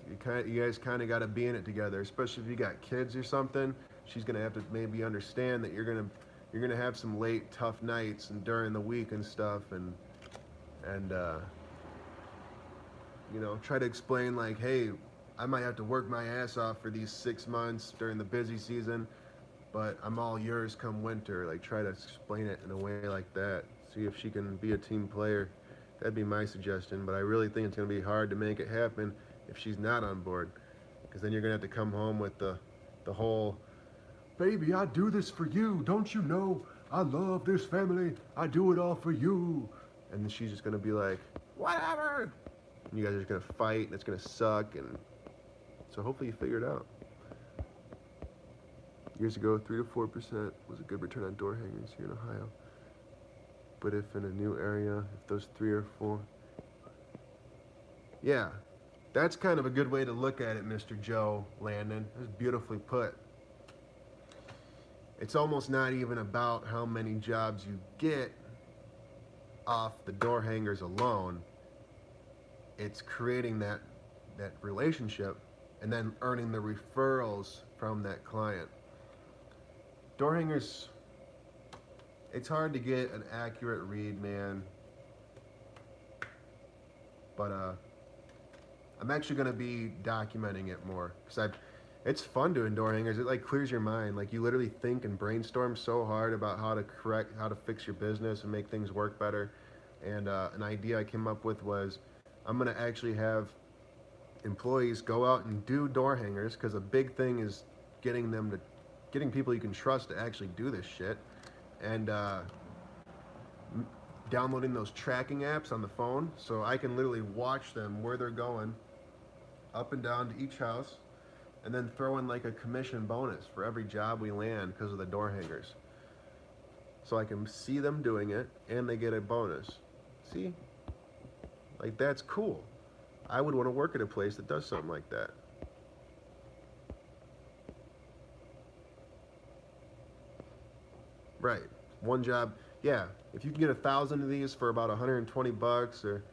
[SPEAKER 1] you guys kind of got to be in it together, especially if you got kids or something. She's gonna have to maybe understand that you're gonna have some late tough nights and during the week and stuff, and you know, try to explain like, hey, I might have to work my ass off for these 6 months during the busy season, but I'm all yours come winter. Like, try to explain it in a way like that. See if she can be a team player. That'd be my suggestion, but I really think it's gonna be hard to make it happen if she's not on board, because then you're gonna have to come home with the whole, baby, I do this for you, don't you know I love this family, I do it all for you, and then she's just gonna be like, whatever, and you guys are just gonna fight, and it's gonna suck. And so hopefully you figure it out. Years ago, 3 to 4% was a good return on door hangers here in Ohio, but if in a new area, if those 3 or 4, yeah, that's kind of a good way to look at it, Mr. Joe Landon. That's beautifully put. It's almost not even about how many jobs you get off the door hangers alone. It's creating that relationship and then earning the referrals from that client. Door hangers, it's hard to get an accurate read, man. But I'm actually going to be documenting it more, because it's fun doing door hangers. It like clears your mind. Like, you literally think and brainstorm so hard about how to fix your business and make things work better. And an idea I came up with was, I'm going to actually have employees go out and do door hangers, because a big thing is getting people you can trust to actually do this shit, and downloading those tracking apps on the phone, so I can literally watch them where they're going up and down to each house, and then throw in like a commission bonus for every job we land because of the door hangers. So I can see them doing it and they get a bonus. See? Like, that's cool. I would want to work at a place that does something like that. Right. One job. Yeah. If you can get 1,000 of these for about $120, or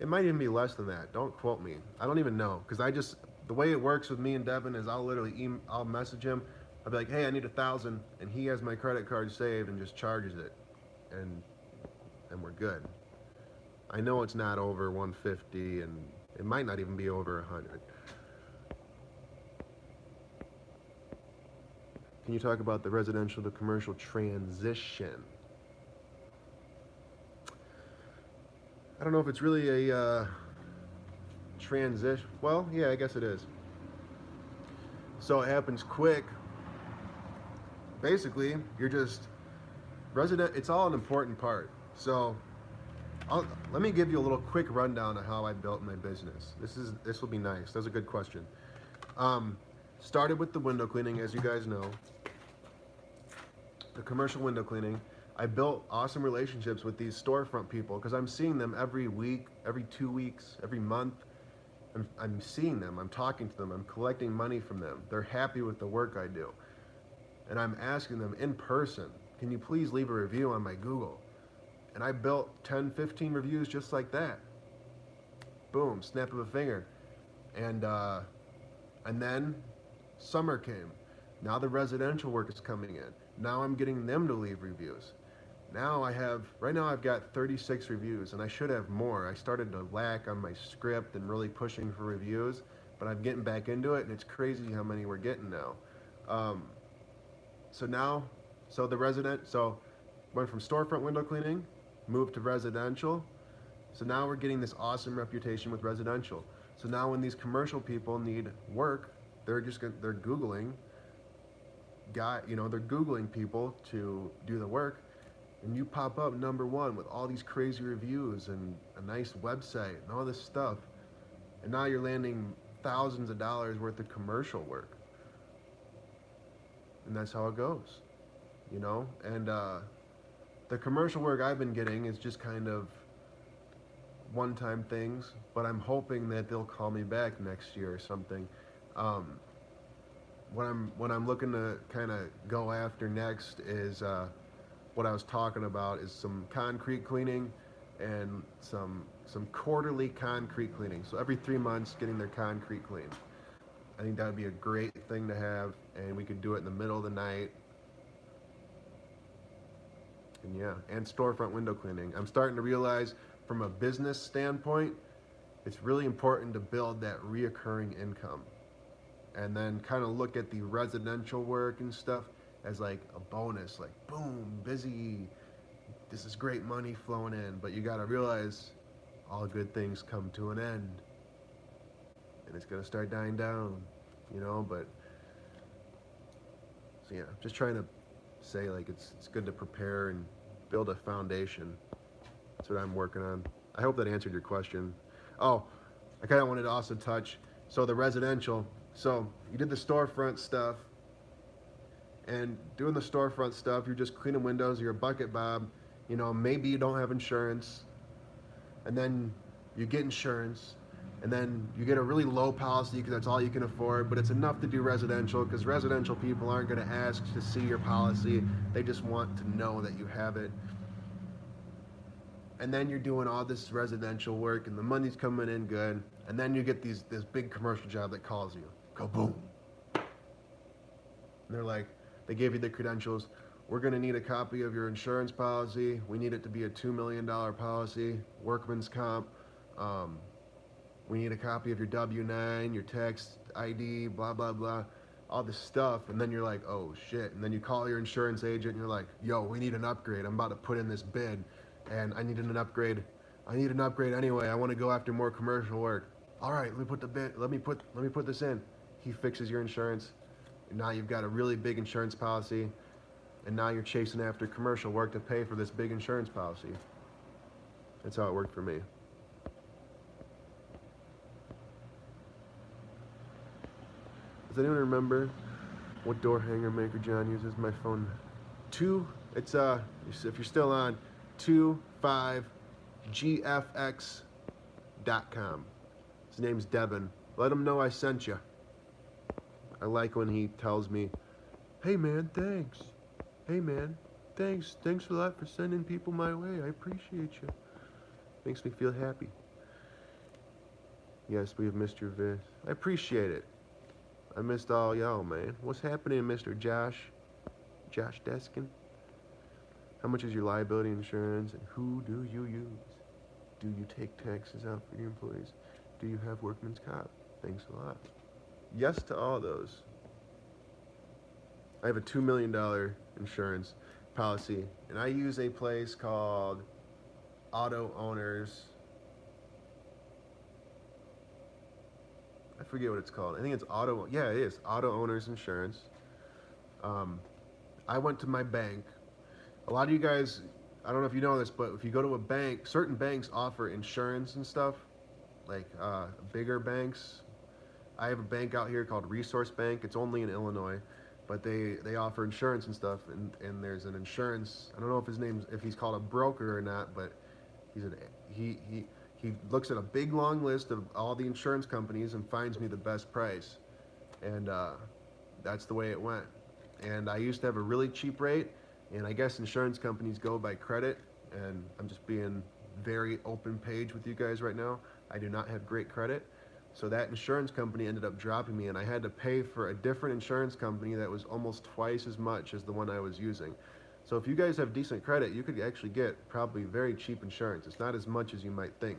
[SPEAKER 1] it might even be less than that. Don't quote me. I don't even know, because the way it works with me and Devin is I'll message him. I'll be like, hey, I need 1,000, and he has my credit card saved and just charges it, and we're good. I know it's not over 150, and it might not even be over 100. Can you talk about the residential to commercial transition? I don't know if it's really a transition. Well, yeah, I guess it is. So it happens quick. Basically, you're just resident. It's all an important part. So let me give you a little quick rundown of how I built my business. This will be nice. That's a good question. Started with the window cleaning, as you guys know. The commercial window cleaning. I built awesome relationships with these storefront people, because I'm seeing them every week, every 2 weeks, every month. I'm seeing them, I'm talking to them, I'm collecting money from them. They're happy with the work I do. And I'm asking them in person, can you please leave a review on my Google? And I built 10, 15 reviews just like that. Boom, snap of a finger. And then summer came. Now the residential work is coming in. Now I'm getting them to leave reviews. Right now I've got 36 reviews, and I should have more. I started to lack on my script and really pushing for reviews, but I'm getting back into it, and it's crazy how many we're getting now. Um, so now, so went from storefront window cleaning, moved to residential. So now we're getting this awesome reputation with residential. So now when these commercial people need work, they're Googling, they're Googling people to do the work, and you pop up number one with all these crazy reviews and a nice website and all this stuff. And now you're landing thousands of dollars worth of commercial work. And that's how it goes, And the commercial work I've been getting is just kind of one-time things, but I'm hoping that they'll call me back next year or something. What I'm looking to kind of go after next is what I was talking about is some concrete cleaning and some quarterly concrete cleaning. So every 3 months, getting their concrete cleaned. I think that would be a great thing to have, and we could do it in the middle of the night. And storefront window cleaning. I'm starting to realize from a business standpoint, it's really important to build that reoccurring income. And then kind of look at the residential work and stuff as like a bonus, like boom, busy, this is great money flowing in, but you got to realize all good things come to an end, and it's going to start dying down, but so yeah, just trying to say like it's good to prepare and build a foundation. That's what I'm working on. I hope that answered your question. Oh, I kind of wanted to also touch, so the residential, so you did the storefront stuff, and doing the storefront stuff, you're just cleaning windows, you're a bucket Bob, maybe you don't have insurance, and then you get insurance, and then you get a really low policy because that's all you can afford, but it's enough to do residential because residential people aren't going to ask to see your policy. They just want to know that you have it. And then you're doing all this residential work and the money's coming in good, and then you get this big commercial job that calls you. Go boom. And they're like, they gave you the credentials. We're going to need a copy of your insurance policy. We need it to be a $2 million policy, workman's comp. We need a copy of your W-9, your tax ID, blah, blah, blah, all this stuff. And then you're like, oh, shit. And then you call your insurance agent and you're like, yo, we need an upgrade. I'm about to put in this bid, and I need an upgrade. I need an upgrade anyway. I want to go after more commercial work. All right, let me put this in. He fixes your insurance. And now you've got a really big insurance policy, and now you're chasing after commercial work to pay for this big insurance policy. That's how it worked for me. Does anyone remember what door hanger maker John uses? My phone. If you're still on, 25gfx.com. His name's Devin. Let him know I sent you. I like when he tells me, hey man, thanks. Hey man, thanks a lot for sending people my way. I appreciate you. Makes me feel happy. Yes, we have missed your vis. I appreciate it. I missed all y'all, man. What's happening, Mr. Josh Deskin? How much is your liability insurance, and who do you use? Do you take taxes out for your employees? Do you have workman's comp? Thanks a lot. Yes to all those. I have a $2 million insurance policy, and I use a place called Auto Owners. I forget what it's called. I think it's it is Auto Owners Insurance. I went to my bank. A lot of you guys, I don't know if you know this, but if you go to a bank, certain banks offer insurance and stuff, like bigger banks. I have a bank out here called Resource Bank. It's only in Illinois, but they offer insurance and stuff. And there's an insurance. I don't know if he's called a broker or not, but he looks at a big long list of all the insurance companies and finds me the best price. And that's the way it went. And I used to have a really cheap rate, and I guess insurance companies go by credit. And I'm just being very open page with you guys right now. I do not have great credit. So that insurance company ended up dropping me, and I had to pay for a different insurance company that was almost twice as much as the one I was using. So if you guys have decent credit, you could actually get probably very cheap insurance. It's not as much as you might think.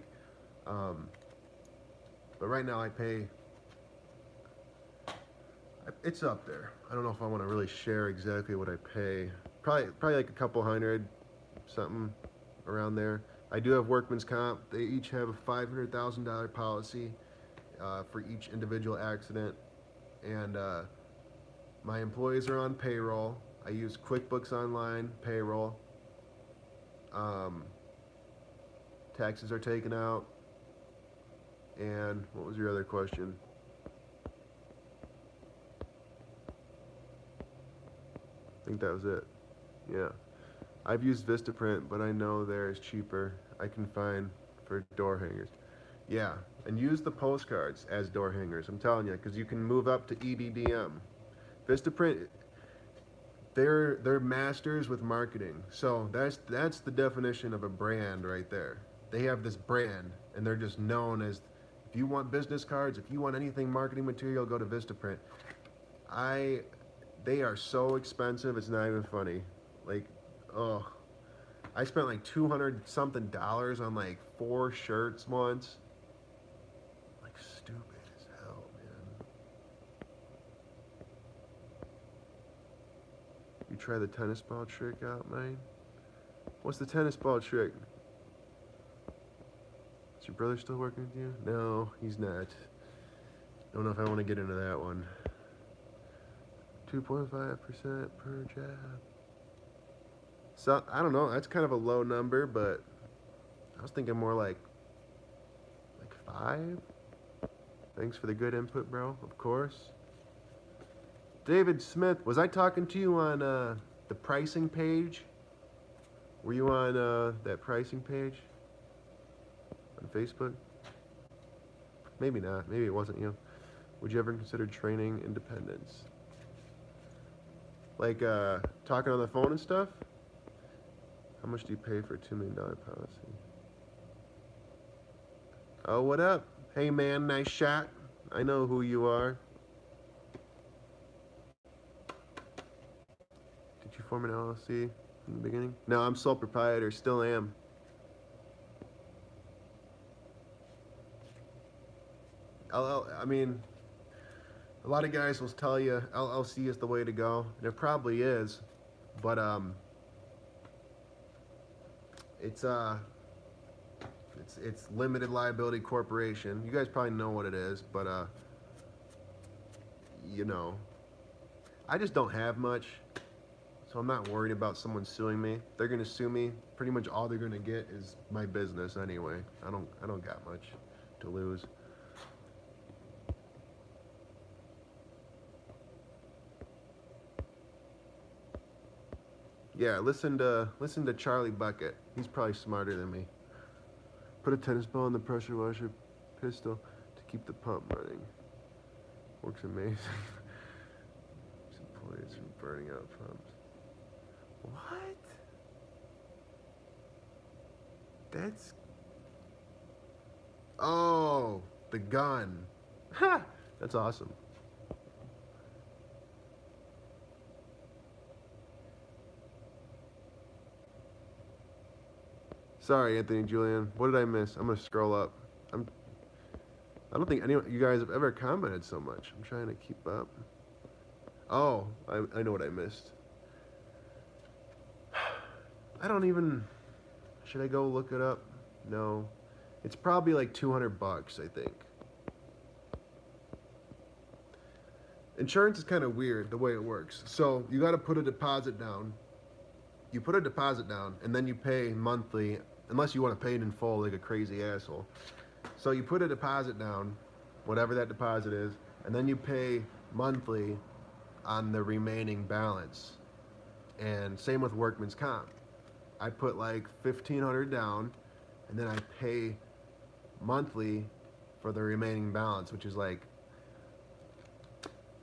[SPEAKER 1] Um, but right now I pay, it's up there. I don't know if I want to really share exactly what I pay. Probably like a couple hundred, something around there. I do have workman's comp. They each have a $500,000 policy for each individual accident, and my employees are on payroll. I use QuickBooks Online payroll. Taxes are taken out. And what was your other question? I think that was it. Yeah. I've used Vistaprint, but I know there is cheaper. I can find for door hangers. Yeah, and use the postcards as door hangers. I'm telling you, because you can move up to EDDM. Vistaprint, they're masters with marketing. So that's the definition of a brand right there. They have this brand, and they're just known as. If you want business cards, if you want anything marketing material, go to Vistaprint. They are so expensive, it's not even funny. Like, oh, I spent like $200 something on like 4 shirts once. Like stupid as hell, man. You try the tennis ball trick out, man? What's the tennis ball trick? Is your brother still working with you? No, he's not. Don't know if I want to get into that one. 2.5% per job. So, I don't know. That's kind of a low number, but I was thinking more like 5. Thanks for the good input, bro. Of course. David Smith, was I talking to you on the pricing page? Were you on that pricing page? On Facebook? Maybe not. Maybe it wasn't you. Would you ever consider training independence? Like talking on the phone and stuff? How much do you pay for a $2 million policy? Oh, what up? Hey man, nice shot. I know who you are. Did you form an LLC from the beginning? No, I'm sole proprietor, still am. I mean, a lot of guys will tell you LLC is the way to go, and it probably is, but it's limited liability corporation. You guys probably know what it is, but you know, I just don't have much, so I'm not worried about someone suing me. They're gonna sue me. Pretty much all they're gonna get is my business anyway. I don't got much to lose. Yeah, listen to Charlie Bucket. He's probably smarter than me. Put a tennis ball in the pressure washer pistol to keep the pump running. Works amazing. Employees from burning out pumps. What? That's... Oh, the gun. Ha! That's awesome. Sorry, Anthony Julian. What did I miss? I'm gonna scroll up. I don't think any of you guys have ever commented so much. I'm trying to keep up. Oh, I know what I missed. I don't even. Should I go look it up? No. It's probably like $200, I think. Insurance is kind of weird the way it works. So you got to put a deposit down. You put a deposit down, and then you pay monthly, unless you want to pay it in full like a crazy asshole. So you put a deposit down, whatever that deposit is, and then you pay monthly on the remaining balance. And same with workman's comp. I put like $1,500 down, and then I pay monthly for the remaining balance, which is like,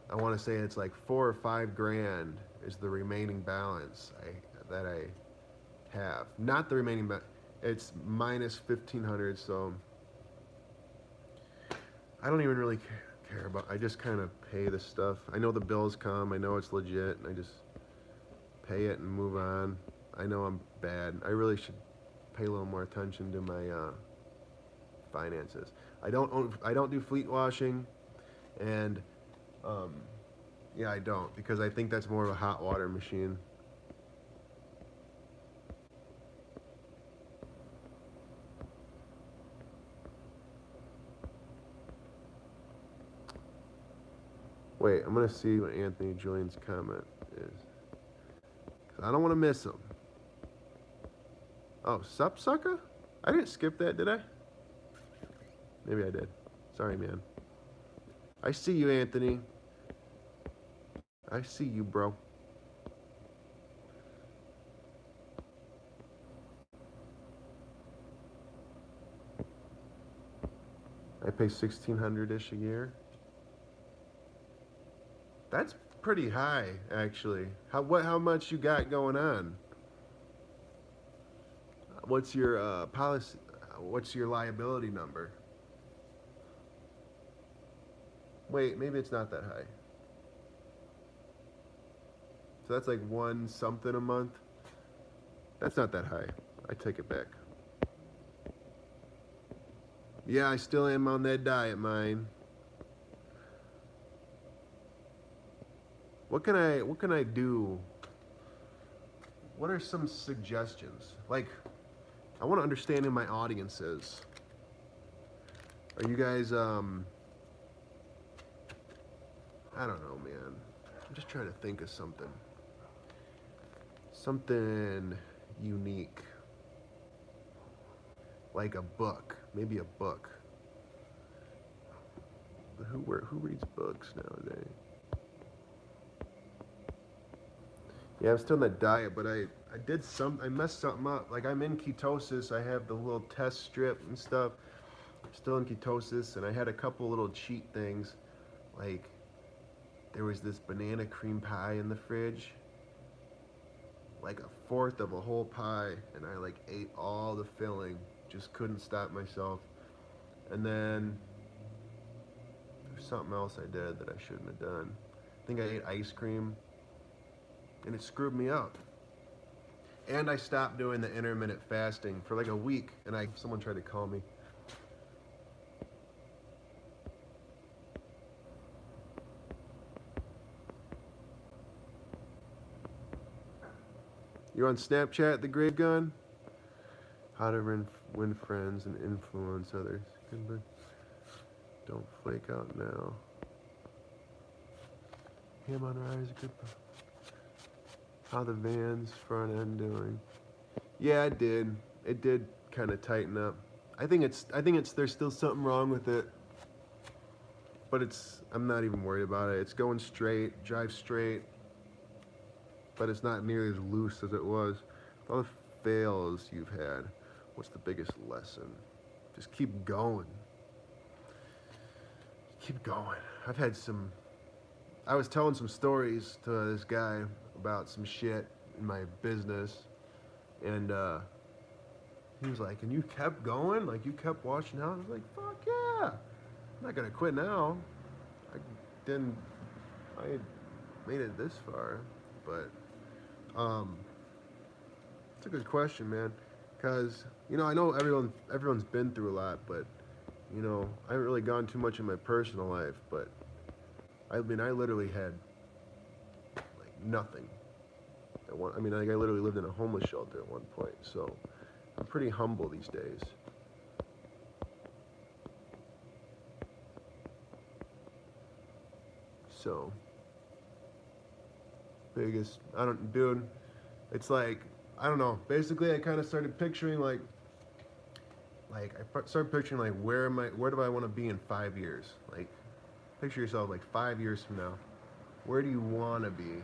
[SPEAKER 1] I want to say it's like $4 or $5 grand is the remaining balance that I have. Not the remaining, but it's minus $1,500. So I don't even really care about. I just kind of pay the stuff. I know the bills come. I know it's legit, and I just pay it and move on. I know I'm bad. I really should pay a little more attention to my finances. I don't do fleet washing, and yeah, I don't, because I think that's more of a hot water machine. Wait, I'm gonna see what Anthony Julian's comment is, 'cause I don't want to miss him. Oh, sup, sucker? I didn't skip that, did I? Maybe I did. Sorry, man. I see you, Anthony. I see you, bro. I pay $1,600-ish a year. That's pretty high, actually. How much you got going on? What's your policy? What's your liability number? Wait, maybe it's not that high. So that's like one something a month. That's not that high. I take it back. Yeah, I still am on that diet, mine. What can I do? What are some suggestions? Like, I want to understand who my audience is. Are you guys I don't know, man. I'm just trying to think of something. Something unique. Like a book. Maybe a book. Who reads books nowadays? Yeah, I'm still on that diet, but I messed something up. Like, I'm in ketosis. I have the little test strip and stuff. I'm still in ketosis, and I had a couple little cheat things. Like, there was this banana cream pie in the fridge. Like a fourth of a whole pie, and I like ate all the filling. Just couldn't stop myself. And then there's something else I did that I shouldn't have done. I think I ate ice cream, and it screwed me up. And I stopped doing the intermittent fasting for like a week, and someone tried to call me. You're on Snapchat, the Grave Gun? How to win friends and influence others. Don't flake out now. Him on Rise, good. How the Vans front end doing? Yeah, it did. It did kind of tighten up. I think there's still something wrong with it, but I'm not even worried about it. It's going straight, drive straight, but it's not nearly as loose as it was. All the fails you've had, what's the biggest lesson? Just keep going. Keep going. I was telling some stories to this guy about some shit in my business, and he was like, and you kept going? Like, you kept watching out? I was like, fuck yeah. I'm not gonna quit now. I made it this far, but it's a good question, man, because I know everyone's been through a lot, but I haven't really gone too much in my personal life. But I literally had like nothing. I literally lived in a homeless shelter at one point, so I'm pretty humble these days. So it's like, I don't know. Basically, I kind of started picturing like where do I want to be in 5 years? Like, picture yourself like 5 years from now. Where do you want to be?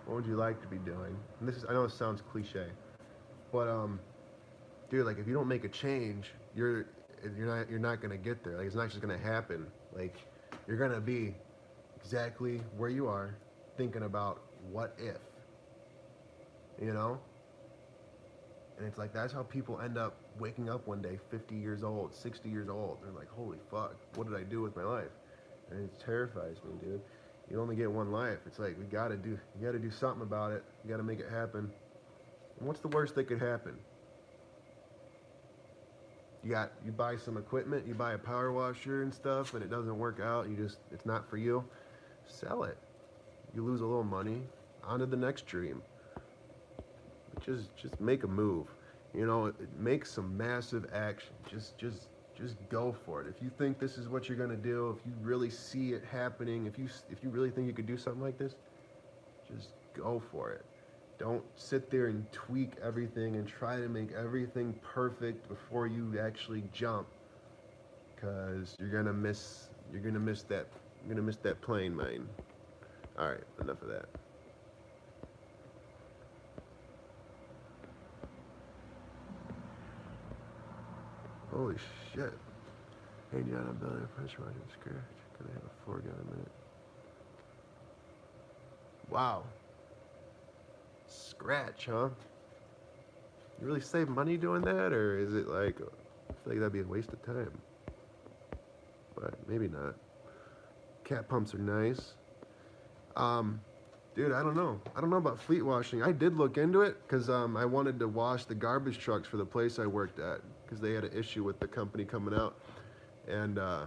[SPEAKER 1] What would you like to be doing? And I know this sounds cliche, but dude, like, if you don't make a change, you're not gonna get there. Like, it's not just gonna happen. Like, you're gonna be exactly where you are, thinking about what if. And it's like, that's how people end up waking up one day 50 years old, 60 years old. They're like, holy fuck, what did I do with my life? And it terrifies me, dude. You only get one life. It's like, you gotta do something about it. You gotta make it happen. And what's the worst that could happen? You buy some equipment, you buy a power washer and stuff, and it doesn't work out. It's not for you. Sell it. You lose a little money. On to the next dream. Just make a move. Make some massive action. Just go for it. If you think this is what you're gonna do, if you really see it happening, if you really think you could do something like this, just go for it. Don't sit there and tweak everything and try to make everything perfect before you actually jump, because you're gonna miss that plane, man. All right, enough of that. Holy shit. Hey, John, I'm building a pressure washer from scratch. Gonna have a 4-gallon minute. Wow. Scratch, huh? You really save money doing that, or is it like, I feel like that'd be a waste of time. But maybe not. Cat pumps are nice. Dude, I don't know. I don't know about fleet washing. I did look into it because I wanted to wash the garbage trucks for the place I worked at, because they had an issue with the company coming out. And I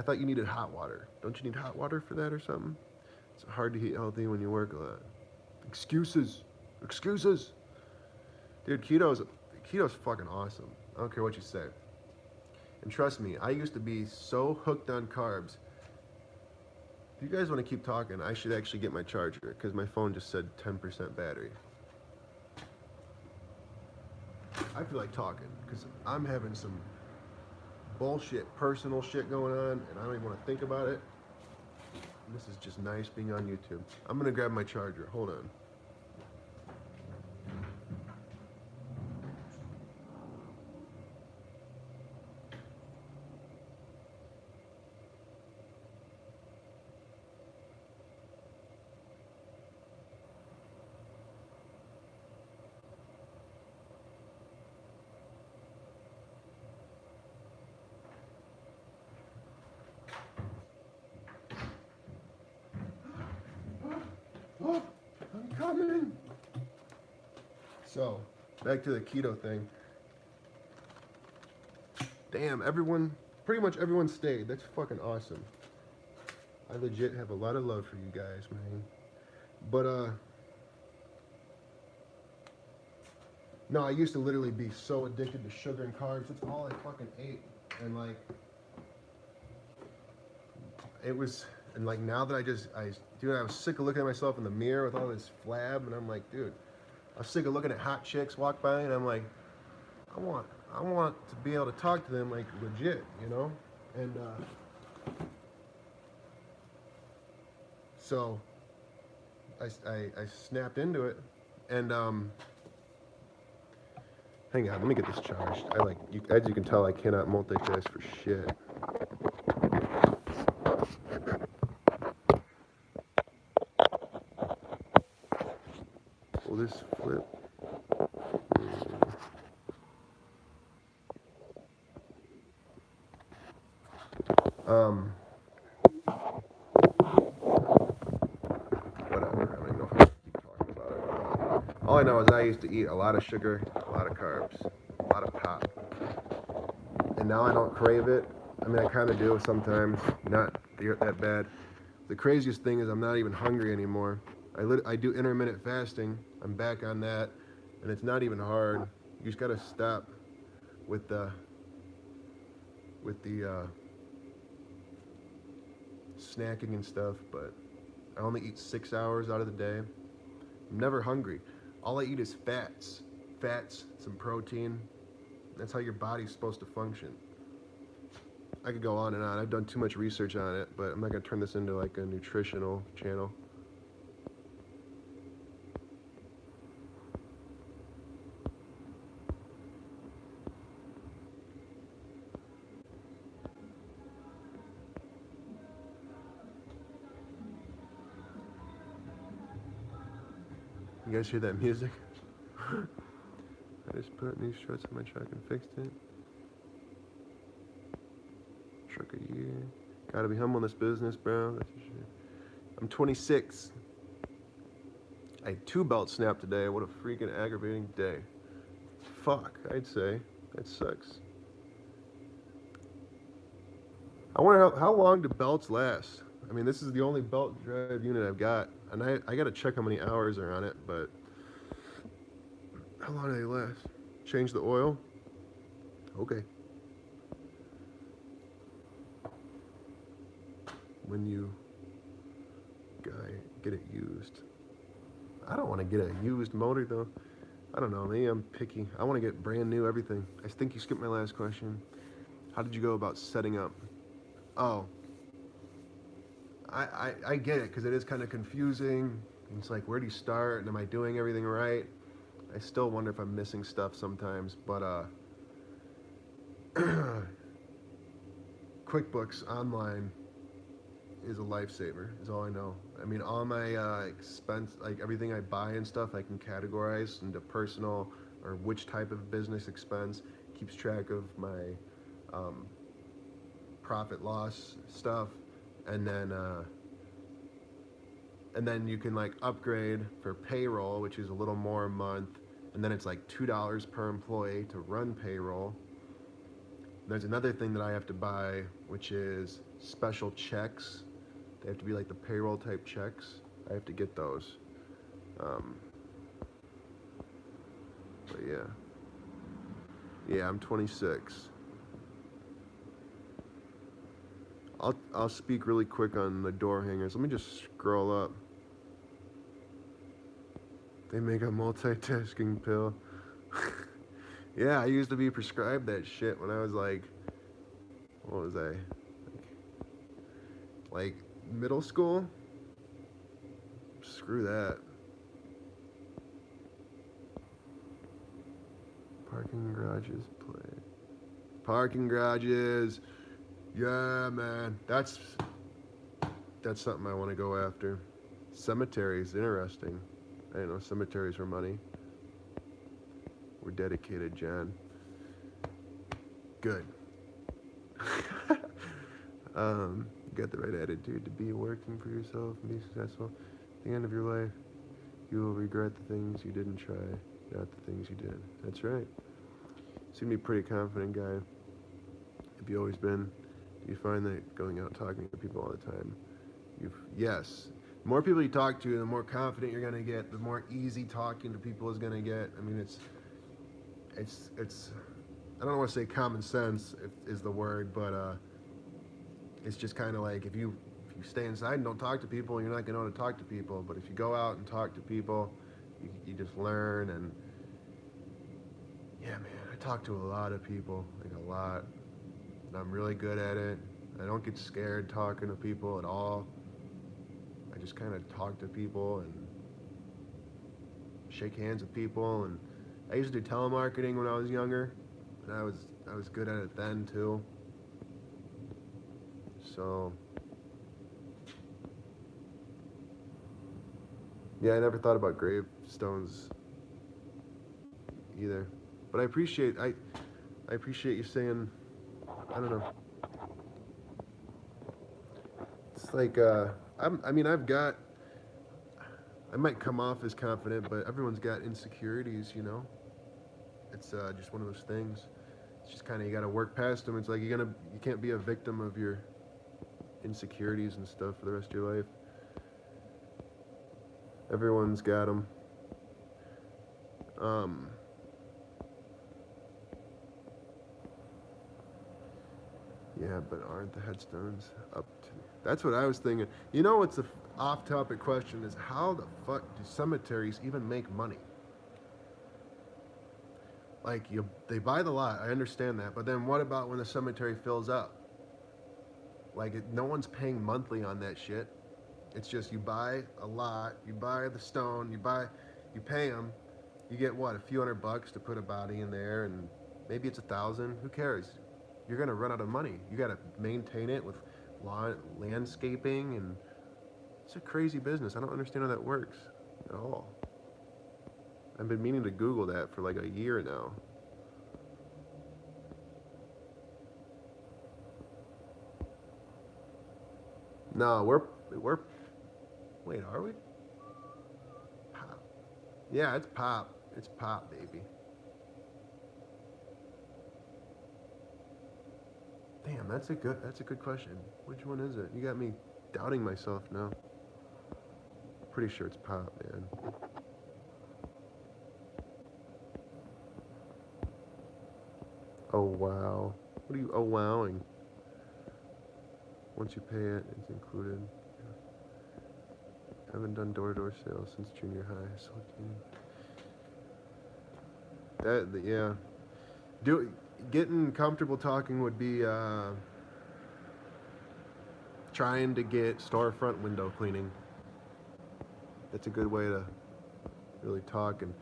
[SPEAKER 1] thought you needed hot water. Don't you need hot water for that or something? It's hard to eat healthy when you work a lot. Excuses. Dude, keto's fucking awesome. I don't care what you say. And trust me, I used to be so hooked on carbs. If you guys want to keep talking, I should actually get my charger, because my phone just said 10% battery. I feel like talking, because I'm having some bullshit, personal shit going on, and I don't even want to think about it. And this is just nice being on YouTube. I'm going to grab my charger. Hold on. Oh, I'm coming. So, back to the keto thing. Damn, pretty much everyone stayed. That's fucking awesome. I legit have a lot of love for you guys, man. But, no, I used to literally be so addicted to sugar and carbs. It's all I fucking ate. And, like, it was, and like now that I was sick of looking at myself in the mirror with all this flab, and I'm like, dude, I was sick of looking at hot chicks walk by, and I'm like, I want to be able to talk to them like legit, And so I snapped into it, and hang on, let me get this charged. As you can tell, I cannot multitask for shit. Will this flip? Whatever. I don't even know if I keep talking about it. All I know is I used to eat a lot of sugar, a lot of carbs, a lot of pop, and now I don't crave it. I mean, I kind of do sometimes, not that bad. The craziest thing is I'm not even hungry anymore. I do intermittent fasting. I'm back on that, and it's not even hard. You just gotta stop with the snacking and stuff. But I only eat 6 hours out of the day. I'm never hungry. All I eat is fats, some protein. That's how your body's supposed to function. I could go on and on. I've done too much research on it, but I'm not gonna turn this into like a nutritional channel. You guys hear that music? I just put new struts on my truck and fixed it. Truck a year. Gotta be humble in this business, bro. That's for sure. I'm 26. I had 2 belts snapped today. What a freaking aggravating day. Fuck, I'd say. That sucks. I wonder how long do belts last? I mean, this is the only belt drive unit I've got. And I gotta check how many hours are on it, but how long do they last? Change the oil? Okay. When you get it used. I don't want to get a used motor though. I don't know, maybe I'm picky. I want to get brand new everything. I think you skipped my last question. How did you go about setting up? Oh, I get it because it is kind of confusing. It's like, where do you start? And am I doing everything right? I still wonder if I'm missing stuff sometimes, but QuickBooks Online is a lifesaver, is all I know. I mean, all my expense, like everything I buy and stuff, I can categorize into personal or which type of business expense. Keeps track of my profit loss stuff, and then you can like upgrade for payroll, which is a little more a month, and then it's like $2 per employee to run payroll. There's another thing that I have to buy, which is special checks. They have to be like the payroll type checks. I have to get those. But yeah, I'm 26. I'll speak really quick on the door hangers. Let me just scroll up. They make a multitasking pill. Yeah, I used to be prescribed that shit when I was like, what was I? Like middle school? Screw that. Parking garages play. Parking garages. Yeah, man. That's something I want to go after. Cemeteries, interesting. I didn't know cemeteries were money. We're dedicated, John. Good. You got the right attitude to be working for yourself and be successful. At the end of your life, you will regret the things you didn't try, not the things you did. That's right. You seem to be a pretty confident guy. Have you always been? Do you find that going out talking to people all the time? Yes. The more people you talk to, the more confident you're gonna get. The more easy talking to people is gonna get. I mean, it's. I don't want to say common sense is the word, but it's just kind of like if you stay inside and don't talk to people, you're not gonna know how to talk to people. But if you go out and talk to people, you just learn. And yeah, man, I talk to a lot of people, like a lot. And I'm really good at it. I don't get scared talking to people at all. I just kind of talk to people and shake hands with people. And I used to do telemarketing when I was younger, and I was good at it then too. So yeah, I never thought about gravestones either. But I appreciate you saying, I don't know. It's like I might come off as confident, but everyone's got insecurities, you know. It's just one of those things. It's just kind of, you got to work past them. It's like you can't be a victim of your insecurities and stuff for the rest of your life. Everyone's got them. Yeah, but aren't the headstones up to? That's what I was thinking. You know what's the off-topic question is, how the fuck do cemeteries even make money? Like, they buy the lot, I understand that, but then what about when the cemetery fills up? Like, no one's paying monthly on that shit. It's just you buy a lot, you buy the stone, you pay them, you get what, a few $100 to put a body in there, and maybe it's 1,000. Who cares? You're gonna run out of money. You gotta maintain it with landscaping, and it's a crazy business. I don't understand how that works at all. I've been meaning to Google that for like a year now. No, we're wait, are we? Pop. Yeah, it's pop. It's pop, baby. Damn, that's a good question. Which one is it? You got me doubting myself now. Pretty sure it's pop, man. Oh wow. What are you wowing? Once you pay it, it's included. Haven't done door-to-door sales since junior high, so yeah. Getting comfortable talking would be trying to get storefront window cleaning. That's a good way to really talk and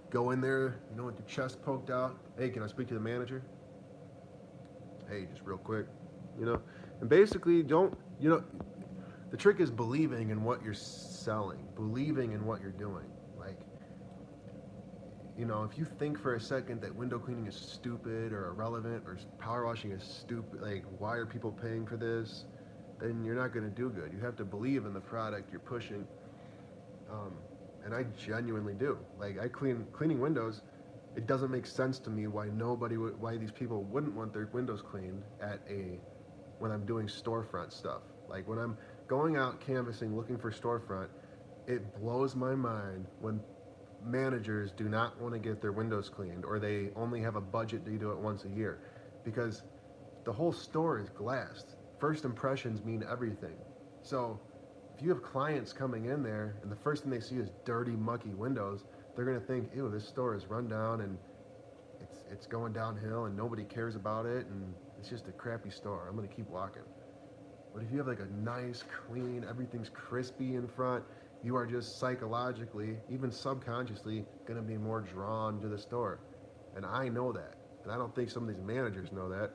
[SPEAKER 1] go in there, with your chest poked out. Hey, can I speak to the manager? Hey, just real quick, And basically, the trick is believing in what you're selling, believing in what you're doing. Like, if you think for a second that window cleaning is stupid or irrelevant or power washing is stupid, like, why are people paying for this? Then you're not going to do good. You have to believe in the product you're pushing. And I genuinely do. Like, cleaning windows. It doesn't make sense to me why these people wouldn't want their windows cleaned when I'm doing storefront stuff. Like, when I'm going out canvassing, looking for storefront, it blows my mind when managers do not want to get their windows cleaned, or they only have a budget to do it once a year, because the whole store is glassed. First impressions mean everything. So if you have clients coming in there and the first thing they see is dirty, mucky windows, they're going to think, ew, this store is run down and it's going downhill and nobody cares about it and it's just a crappy store. I'm going to keep walking. But if you have like a nice, clean, everything's crispy in front, you are just psychologically, even subconsciously, going to be more drawn to the store. And I know that. And I don't think some of these managers know that.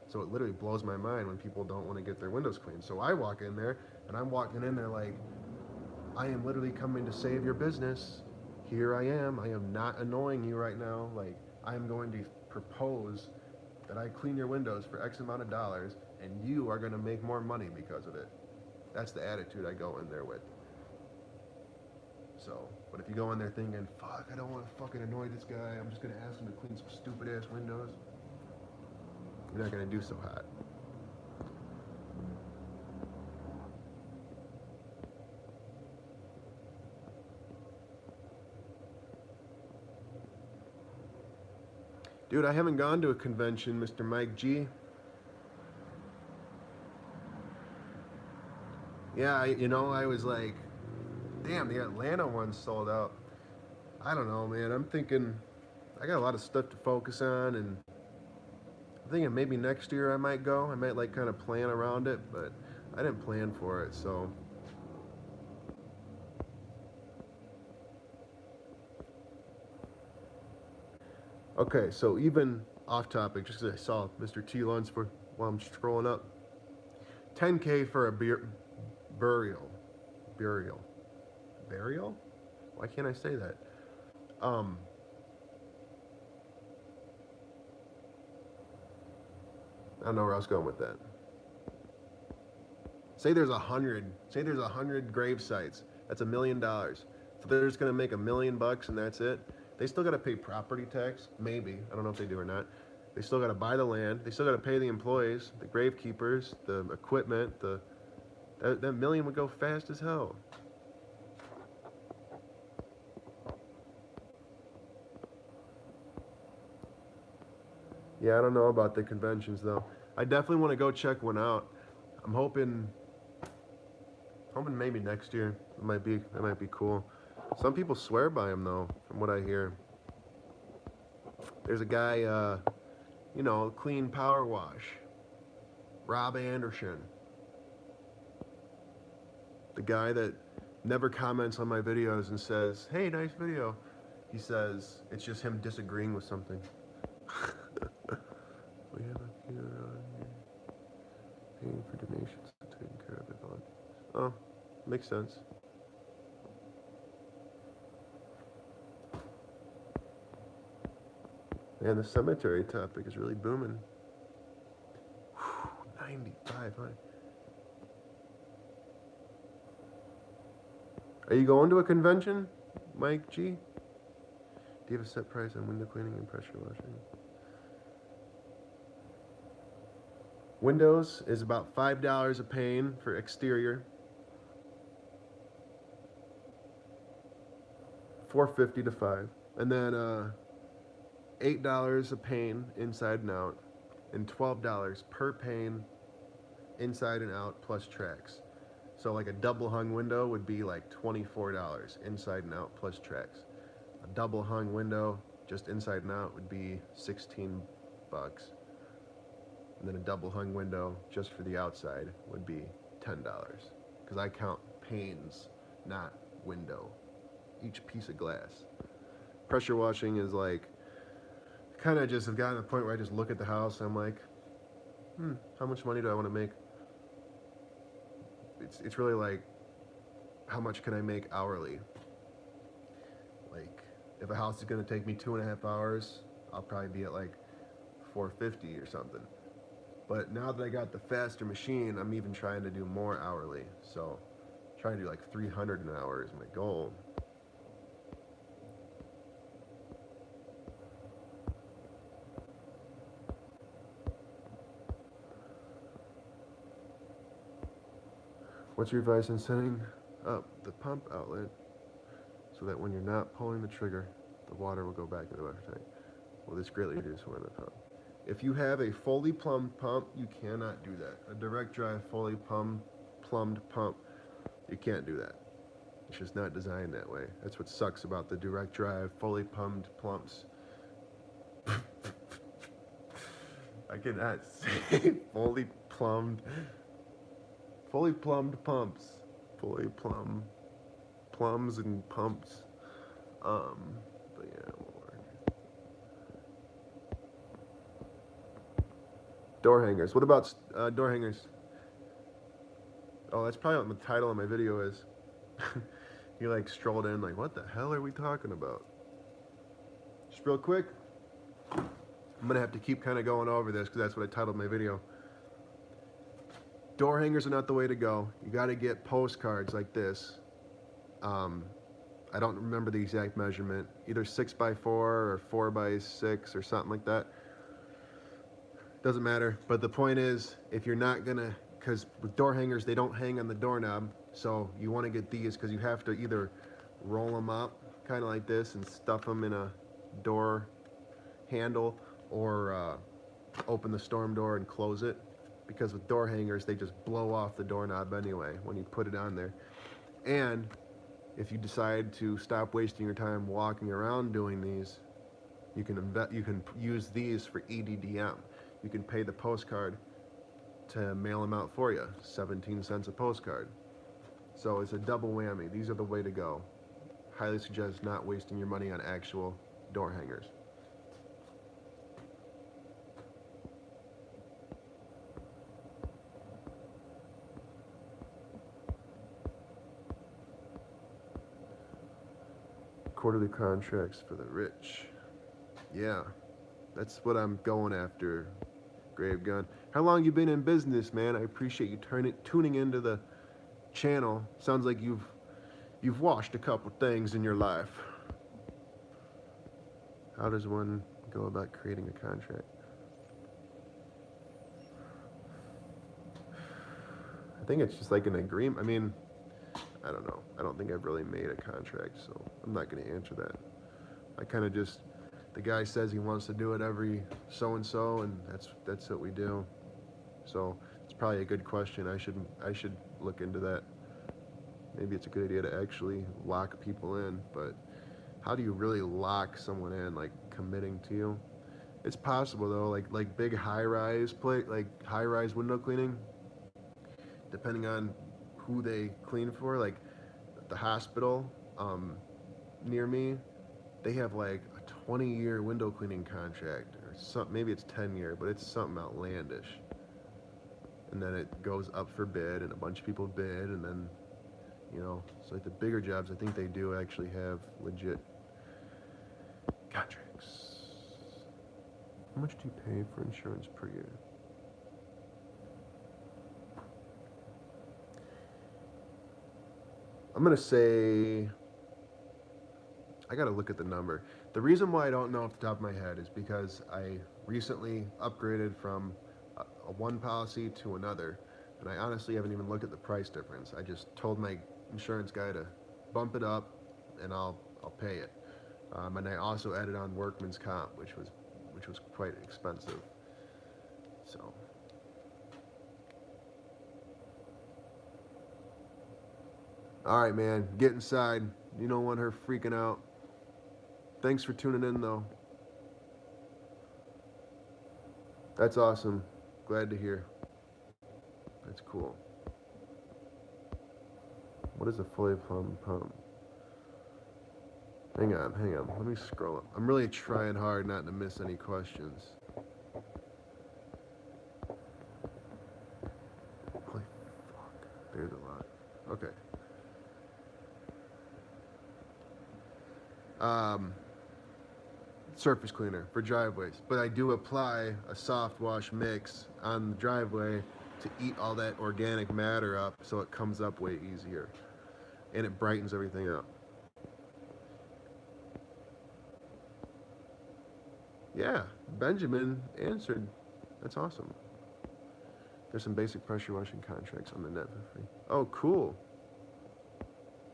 [SPEAKER 1] So it literally blows my mind when people don't want to get their windows cleaned. So I walk in there, and I'm walking in there like, I am literally coming to save your business. Here I am. I am not annoying you right now. Like, I am going to propose that I clean your windows for X amount of dollars, and you are going to make more money because of it. That's the attitude I go in there with. So, but if you go in there thinking, fuck, I don't want to fucking annoy this guy, I'm just going to ask him to clean some stupid ass windows, you're not going to do so hot. Dude, I haven't gone to a convention, Mr. Mike G. Yeah, I was like, damn, the Atlanta one sold out. I don't know, man. I'm thinking I got a lot of stuff to focus on, and I'm thinking maybe next year I might go. I might like kind of plan around it, but I didn't plan for it, so. Okay, so even off topic, just because I saw Mr. T Lunsford while I'm scrolling up. 10K for a burial. Burial? Why can't I say that? I don't know where I was going with that. Say there's 100 grave sites. That's $1 million. So they're just gonna make $1 million and that's it. They still gotta pay property tax, maybe. I don't know if they do or not. They still gotta buy the land. They still gotta pay the employees, the gravekeepers, the equipment. That $1 million would go fast as hell. Yeah, I don't know about the conventions though. I definitely want to go check one out. I'm hoping maybe next year. That might be cool. Some people swear by them though, from what I hear. There's a guy, Clean Power Wash, Rob Anderson, the guy that never comments on my videos and says, "Hey, nice video." He says it's just him disagreeing with something. We have a few around here paying for donations and taking care of it on. Oh, makes sense. Man, the cemetery topic is really booming. Whew, 9,500. Are you going to a convention, Mike G? Do you have a set price on window cleaning and pressure washing? Windows is about $5 a pane for exterior. $4.50 to $5, and then $8 a pane inside and out, and $12 per pane inside and out plus tracks. So like a double hung window would be like $24 inside and out plus tracks. A double hung window just inside and out would be 16 bucks. And then a double hung window just for the outside would be $10. Because I count panes, not window. Each piece of glass. Pressure washing is like, kind of just have gotten to the point where I just look at the house and I'm like, how much money do I want to make? It's really like, how much can I make hourly? Like, if a house is going to take me 2.5 hours, I'll probably be at like $4.50 or something. But now that I got the faster machine, I'm even trying to do more hourly. So, trying to do like $300 an hour is my goal. What's your advice on setting up the pump outlet so that when you're not pulling the trigger, the water will go back into the water tank? Will this greatly reduce wear on the pump? If you have a fully plumbed pump, you cannot do that. A direct drive, fully plumbed pump, you can't do that. It's just not designed that way. That's what sucks about the direct drive, fully plumbed pumps. I cannot say fully plumbed pumps. Fully plums and pumps. But yeah, it won't work. Door hangers. What about door hangers? Oh, that's probably what the title of my video is. You like strolled in like, what the hell are we talking about? Just real quick, I'm gonna have to keep kind of going over this because that's what I titled my video. Door hangers are not the way to go. You got to get postcards like this. I don't remember the exact measurement. Either 6x4 or 4x6 or something like that. Doesn't matter. But the point is, if you're not gonna, because with door hangers they don't hang on the doorknob, so you want to get these because you have to either roll them up, kind of like this, and stuff them in a door handle, or open the storm door and close it. Because with door hangers, they just blow off the doorknob anyway when you put it on there. And if you decide to stop wasting your time walking around doing these, you can use these for EDDM. You can pay the postcard to mail them out for you, 17 cents a postcard. So it's a double whammy. These are the way to go. Highly suggest not wasting your money on actual door hangers. Quarterly contracts for the rich. Yeah, that's what I'm going after, Grave Gun. How long you been in business, man? I appreciate you tuning into the channel. Sounds like you've watched a couple things in your life. How does one go about creating a contract? I think it's just like an agreement. I mean, I don't know. I don't think I've really made a contract, so I'm not going to answer that. I kind of just, the guy says he wants to do it every so-and-so, and that's what we do. So it's probably a good question. I should look into that. Maybe it's a good idea to actually lock people in, but how do you really lock someone in, like committing to you? It's possible though, like big high-rise window cleaning, depending on who they clean for. Like the hospital near me, they have like a 20-year window cleaning contract, or something. Maybe it's 10-year, but it's something outlandish. And then it goes up for bid, and a bunch of people bid, and then, you know, so like the bigger jobs, I think they do actually have legit contracts. How much do you pay for insurance per year? I'm going to say, I got to look at the number. The reason why I don't know off the top of my head is because I recently upgraded from a one policy to another, and I honestly haven't even looked at the price difference. I just told my insurance guy to bump it up, and I'll pay it. And I also added on workman's comp, which was quite expensive. So. All right, man. Get inside. You don't want her freaking out. Thanks for tuning in, though. That's awesome. Glad to hear. That's cool. What is a fully plumbed pump? Hang on. Let me scroll up. I'm really trying hard not to miss any questions. Holy fuck. There's a lot. Okay. Surface cleaner for driveways, but I do apply a soft wash mix on the driveway to eat all that organic matter up, so it comes up way easier and it brightens everything up. Yeah, Benjamin answered. That's awesome. There's some basic pressure washing contracts on the net for free. Oh, cool.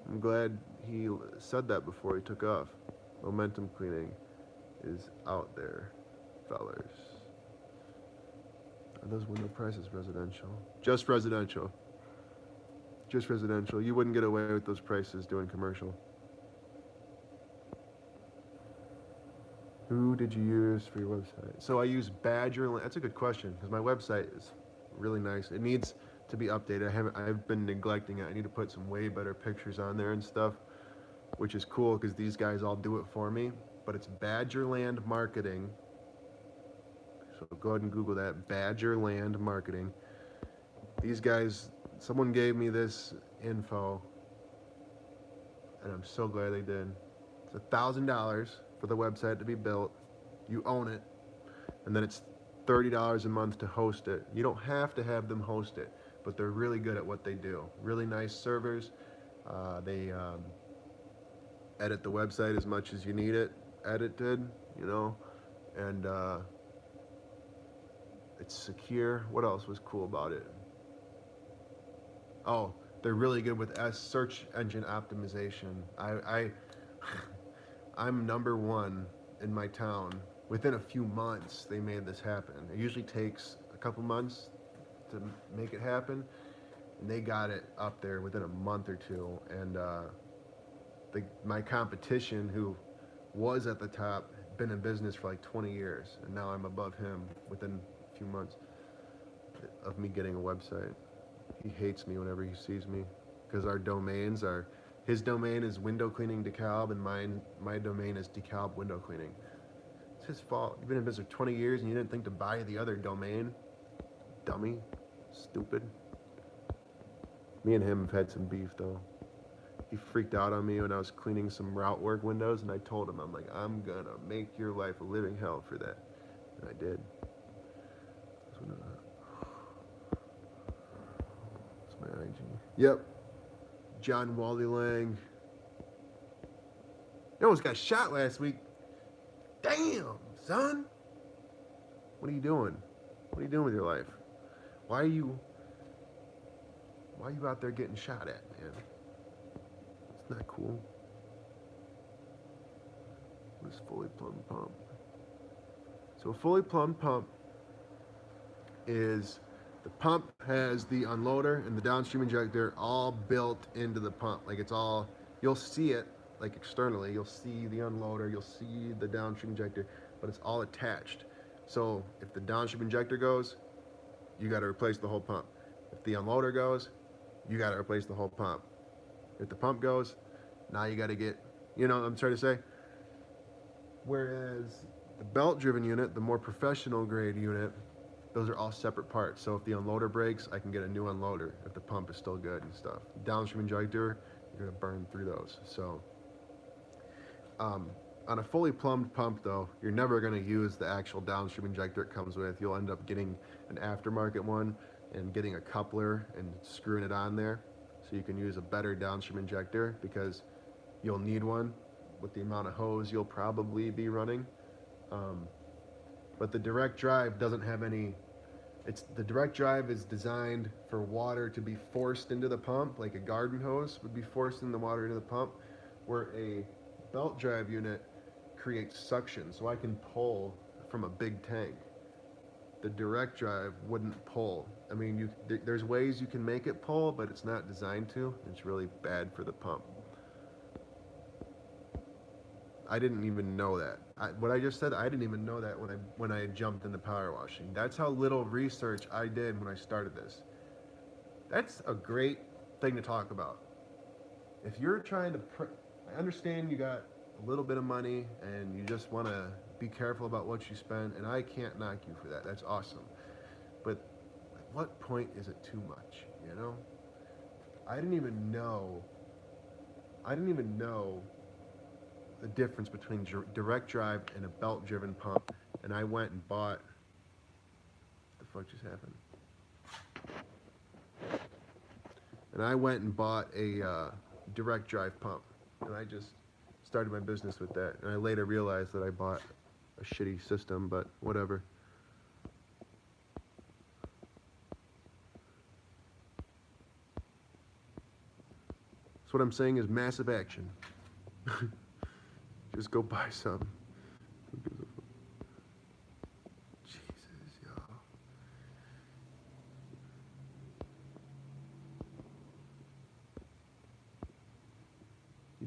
[SPEAKER 1] I'm glad he said that before he took off. Momentum cleaning is out there, fellers. Are those window prices residential? Just residential. Just residential. You wouldn't get away with those prices doing commercial. Who did you use for your website? So I use Badger. That's a good question, because my website is really nice. It needs to be updated. I've been neglecting it. I need to put some way better pictures on there and stuff, which is cool because these guys all do it for me. But it's Badgerland Marketing. So go ahead and Google that, Badgerland Marketing. These guys, someone gave me this info, and I'm so glad they did. It's $1,000 for the website to be built. You own it, and then it's $30 a month to host it. You don't have to have them host it, but they're really good at what they do. Really nice servers. They edit the website as much as you need it edited, you know, and it's secure. What else was cool about it? Oh, they're really good with search engine optimization. I'm number one in my town. Within a few months, they made this happen. It usually takes a couple months to make it happen, and they got it up there within a month or two. And my competition, who was at the top, been in business for like 20 years, and now I'm above him within a few months of me getting a website. He hates me whenever he sees me, because our domains are, his domain is window cleaning DeKalb, and my domain is DeKalb window cleaning. It's his fault. You've been in business for 20 years and you didn't think to buy the other domain? Dummy. Stupid. Me and him have had some beef though. He freaked out on me when I was cleaning some route work windows, and I told him, I'm like, I'm gonna make your life a living hell for that. And I did. That's my IG. Yep. John Wally Lang. You almost got shot last week. Damn, son. What are you doing? What are you doing with your life? Why are you out there getting shot at, man? It's not cool. What is fully plumbed pump? So a fully plumbed pump is, the pump has the unloader and the downstream injector all built into the pump. Like it's all, you'll see it like externally, you'll see the unloader, you'll see the downstream injector, but it's all attached. So if the downstream injector goes, you got to replace the whole pump. If the unloader goes, you got to replace the whole pump. If the pump goes, now you got to get, you know what I'm trying to say? Whereas the belt-driven unit, the more professional grade unit, those are all separate parts. So if the unloader breaks, I can get a new unloader if the pump is still good and stuff. Downstream injector, you're gonna burn through those. So On a fully plumbed pump, though, you're never going to use the actual downstream injector it comes with. You'll end up getting an aftermarket one and getting a coupler and screwing it on there. So you can use a better downstream injector because you'll need one with the amount of hose you'll probably be running. But the direct drive doesn't have any. The direct drive is designed for water to be forced into the pump, like a garden hose would be forcing the water into the pump, where a belt drive unit creates suction, so I can pull from a big tank. The direct drive wouldn't pull. I mean, there's ways you can make it pull, but it's not designed to. It's really bad for the pump. I didn't even know that. What I just said, I didn't even know that when I jumped into power washing. That's how little research I did when I started this. That's a great thing to talk about. If you're trying to, I understand you got a little bit of money and you just want to be careful about what you spend, and I can't knock you for that. That's awesome. But at what point is it too much, you know? I didn't even know the difference between direct drive and a belt driven pump, and I went and bought, what the fuck just happened? And I went and bought a direct drive pump, and I just started my business with that. And I later realized that I bought a shitty system, but whatever. So what I'm saying is massive action. Just go buy some. Jesus, y'all.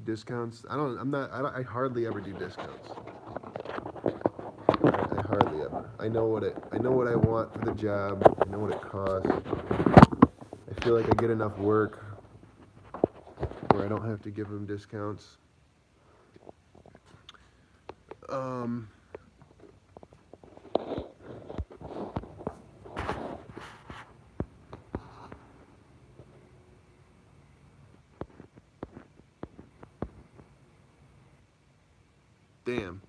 [SPEAKER 1] Discounts? I hardly ever do discounts. I hardly ever. I know what I want for the job. I know what it costs. I feel like I get enough work where I don't have to give them discounts. Damn.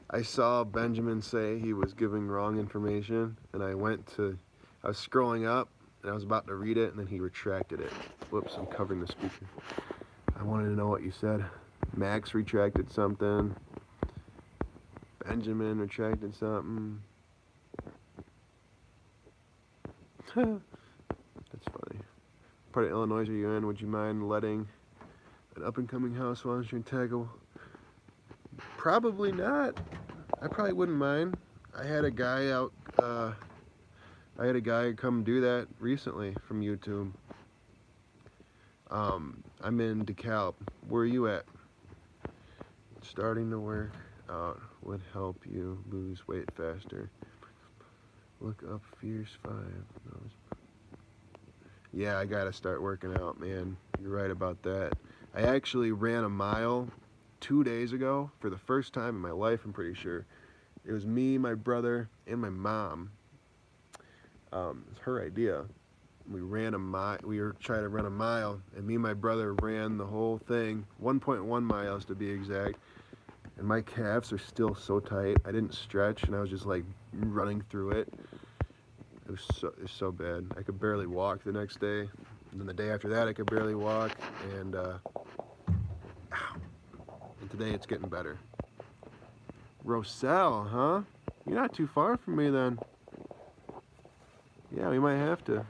[SPEAKER 1] I saw Benjamin say he was giving wrong information, and I was scrolling up, and I was about to read it, and then he retracted it. Whoops, I'm covering the speaker. I wanted to know what you said. Max retracted something. Benjamin retracted something. That's funny. What part of Illinois are you in? Would you mind letting an up-and-coming house manager tackle? Probably not. I probably wouldn't mind. I had a guy come do that recently from YouTube. I'm in DeKalb. Where are you at? Starting to work out would help you lose weight faster. Look up Fierce 5. Yeah, I gotta start working out, man. You're right about that. I actually ran a mile 2 days ago for the first time in my life, I'm pretty sure. It was me, my brother, and my mom. It's her idea. We were trying to run a mile, and me and my brother ran the whole thing, 1.1 miles to be exact. And my calves are still so tight. I didn't stretch, and I was just like running through it. It was so bad. I could barely walk the next day. And then the day after that, I could barely walk. And today it's getting better. Roselle, huh? You're not too far from me then. Yeah, we might have to.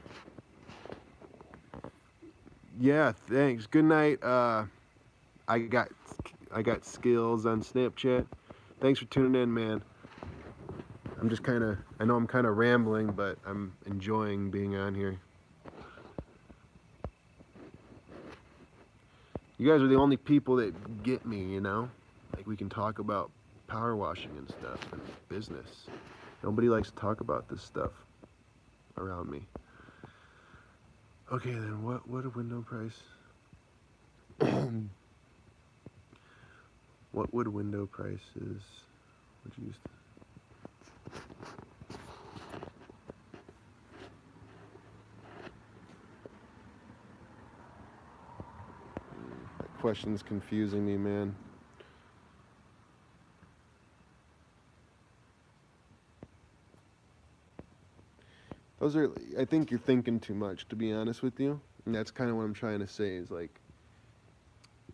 [SPEAKER 1] Yeah, thanks. Good night. I got skills on Snapchat. Thanks for tuning in, man. I know I'm kind of rambling, but I'm enjoying being on here. You guys are the only people that get me, you know? Like, we can talk about power washing and stuff and business. Nobody likes to talk about this stuff around me. Okay, then what a window price? What would window prices would you use? That question's confusing me, man. Those are, I think you're thinking too much, to be honest with you. And that's kind of what I'm trying to say is like,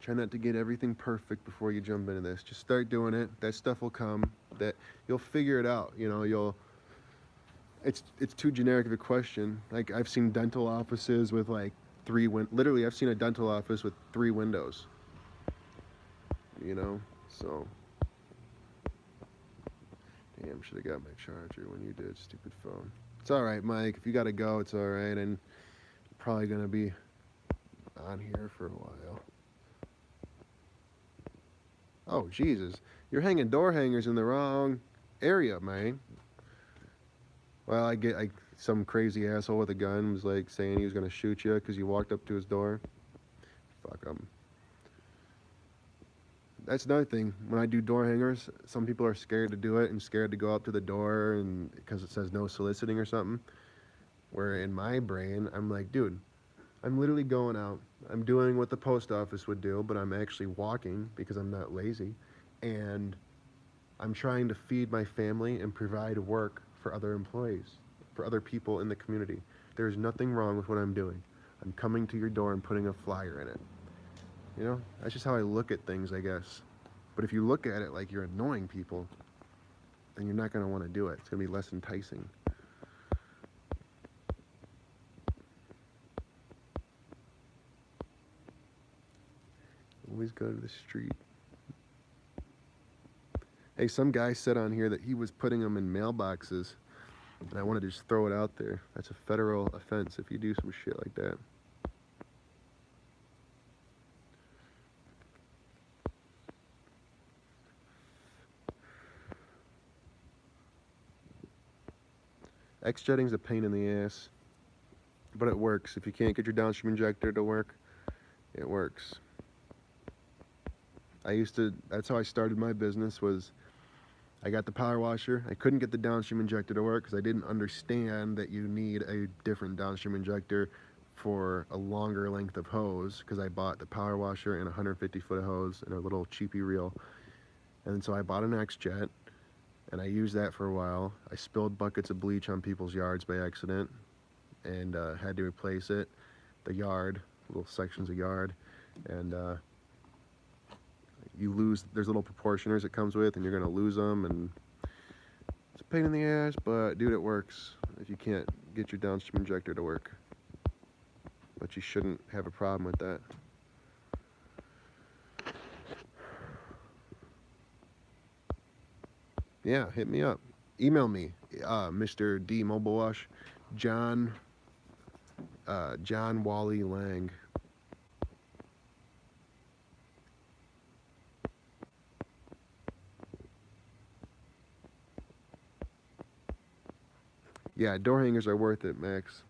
[SPEAKER 1] try not to get everything perfect before you jump into this. Just start doing it. That stuff will come. That you'll figure it out. You know, you'll. It's too generic of a question. Like I've seen dental offices with like literally I've seen a dental office with 3 windows. You know, so. Damn, should have got my charger when you did. Stupid phone. It's all right, Mike. If you gotta go, it's all right. And probably gonna be on here for a while. Oh, Jesus. You're hanging door hangers in the wrong area, man. Well, some crazy asshole with a gun was like saying he was going to shoot you because you walked up to his door. Fuck him. That's another thing. When I do door hangers, some people are scared to do it and scared to go up to the door and because it says no soliciting or something. Where in my brain, I'm like, dude, I'm literally going out. I'm doing what the post office would do, but I'm actually walking because I'm not lazy. And I'm trying to feed my family and provide work for other employees, for other people in the community. There's nothing wrong with what I'm doing. I'm coming to your door and putting a flyer in it. You know, that's just how I look at things, I guess. But if you look at it like you're annoying people, then you're not going to want to do it. It's going to be less enticing. Always go to the street. Hey, some guy said on here that he was putting them in mailboxes, and I want to just throw it out there. That's a federal offense if you do some shit like that. X-jetting's a pain in the ass, but it works. If you can't get your downstream injector to work, it works. That's how I started my business was I got the power washer. I couldn't get the downstream injector to work because I didn't understand that you need a different downstream injector for a longer length of hose because I bought the power washer and a 150-foot hose and a little cheapy reel. And so I bought an X-Jet and I used that for a while. I spilled buckets of bleach on people's yards by accident and had to replace it. The yard, little sections of yard, and you lose, there's little proportioners it comes with and you're gonna lose them, and it's a pain in the ass, but dude, it works if you can't get your downstream injector to work. But you shouldn't have a problem with that. Yeah, hit me up. Email me, Mr. D Mobile Wash, John Wally Lang. Yeah, door hangers are worth it, Max.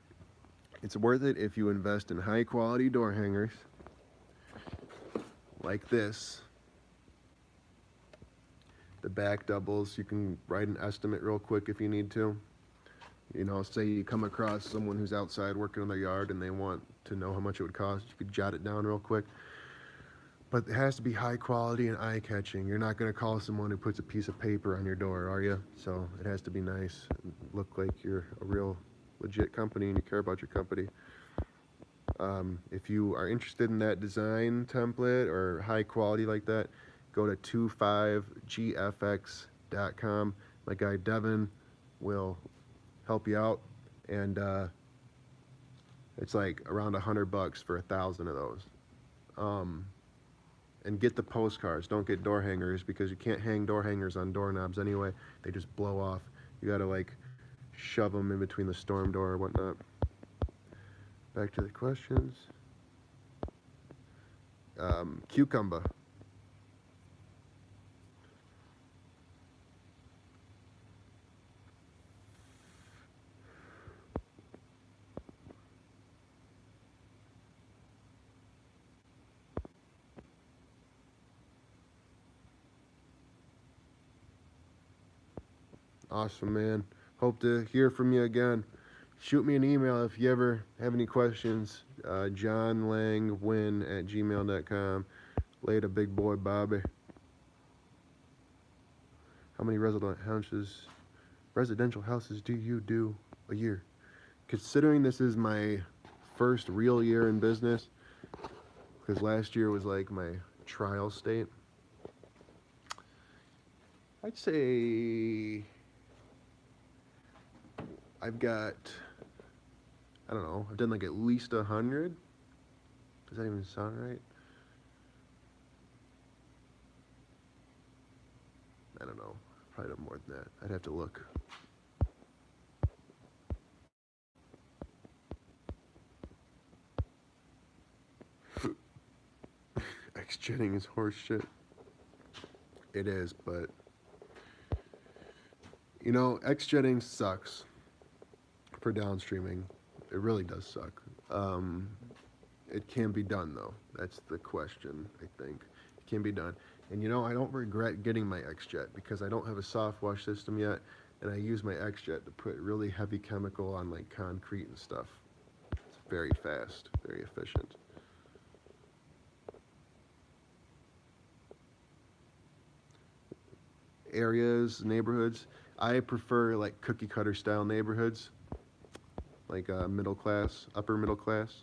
[SPEAKER 1] It's worth it if you invest in high quality door hangers like this. The back doubles, you can write an estimate real quick if you need to. You know, say you come across someone who's outside working in their yard and they want to know how much it would cost, you could jot it down real quick. But it has to be high quality and eye-catching. You're not going to call someone who puts a piece of paper on your door, are you? So it has to be nice, look like you're a real legit company and you care about your company. If you are interested in that design template or high quality like that, go to 25gfx.com. My guy Devin will help you out, and it's like around $100 for 1,000 of those. And get the postcards. Don't get door hangers because you can't hang door hangers on doorknobs anyway. They just blow off. You gotta like shove them in between the storm door or whatnot. Back to the questions. Cucumber. Awesome, man. Hope to hear from you again. Shoot me an email if you ever have any questions. JohnLangWin@gmail.com. Later, big boy Bobby. How many residential houses do you do a year? considering this is my first real year in business, because last year was like my trial state, I'd say I've got, I don't know, I've done like at least 100. Does that even sound right? I don't know. Probably done more than that. I'd have to look. X-jetting is horse shit. It is, but you know, X-jetting sucks for downstreaming. It really does suck. It can be done though. That's the question, I think. It can be done. And you know, I don't regret getting my X-jet because I don't have a soft wash system yet, and I use my X-jet to put really heavy chemical on like concrete and stuff. It's very fast, very efficient. Areas, neighborhoods. I prefer like cookie cutter style neighborhoods, like middle class, upper middle class.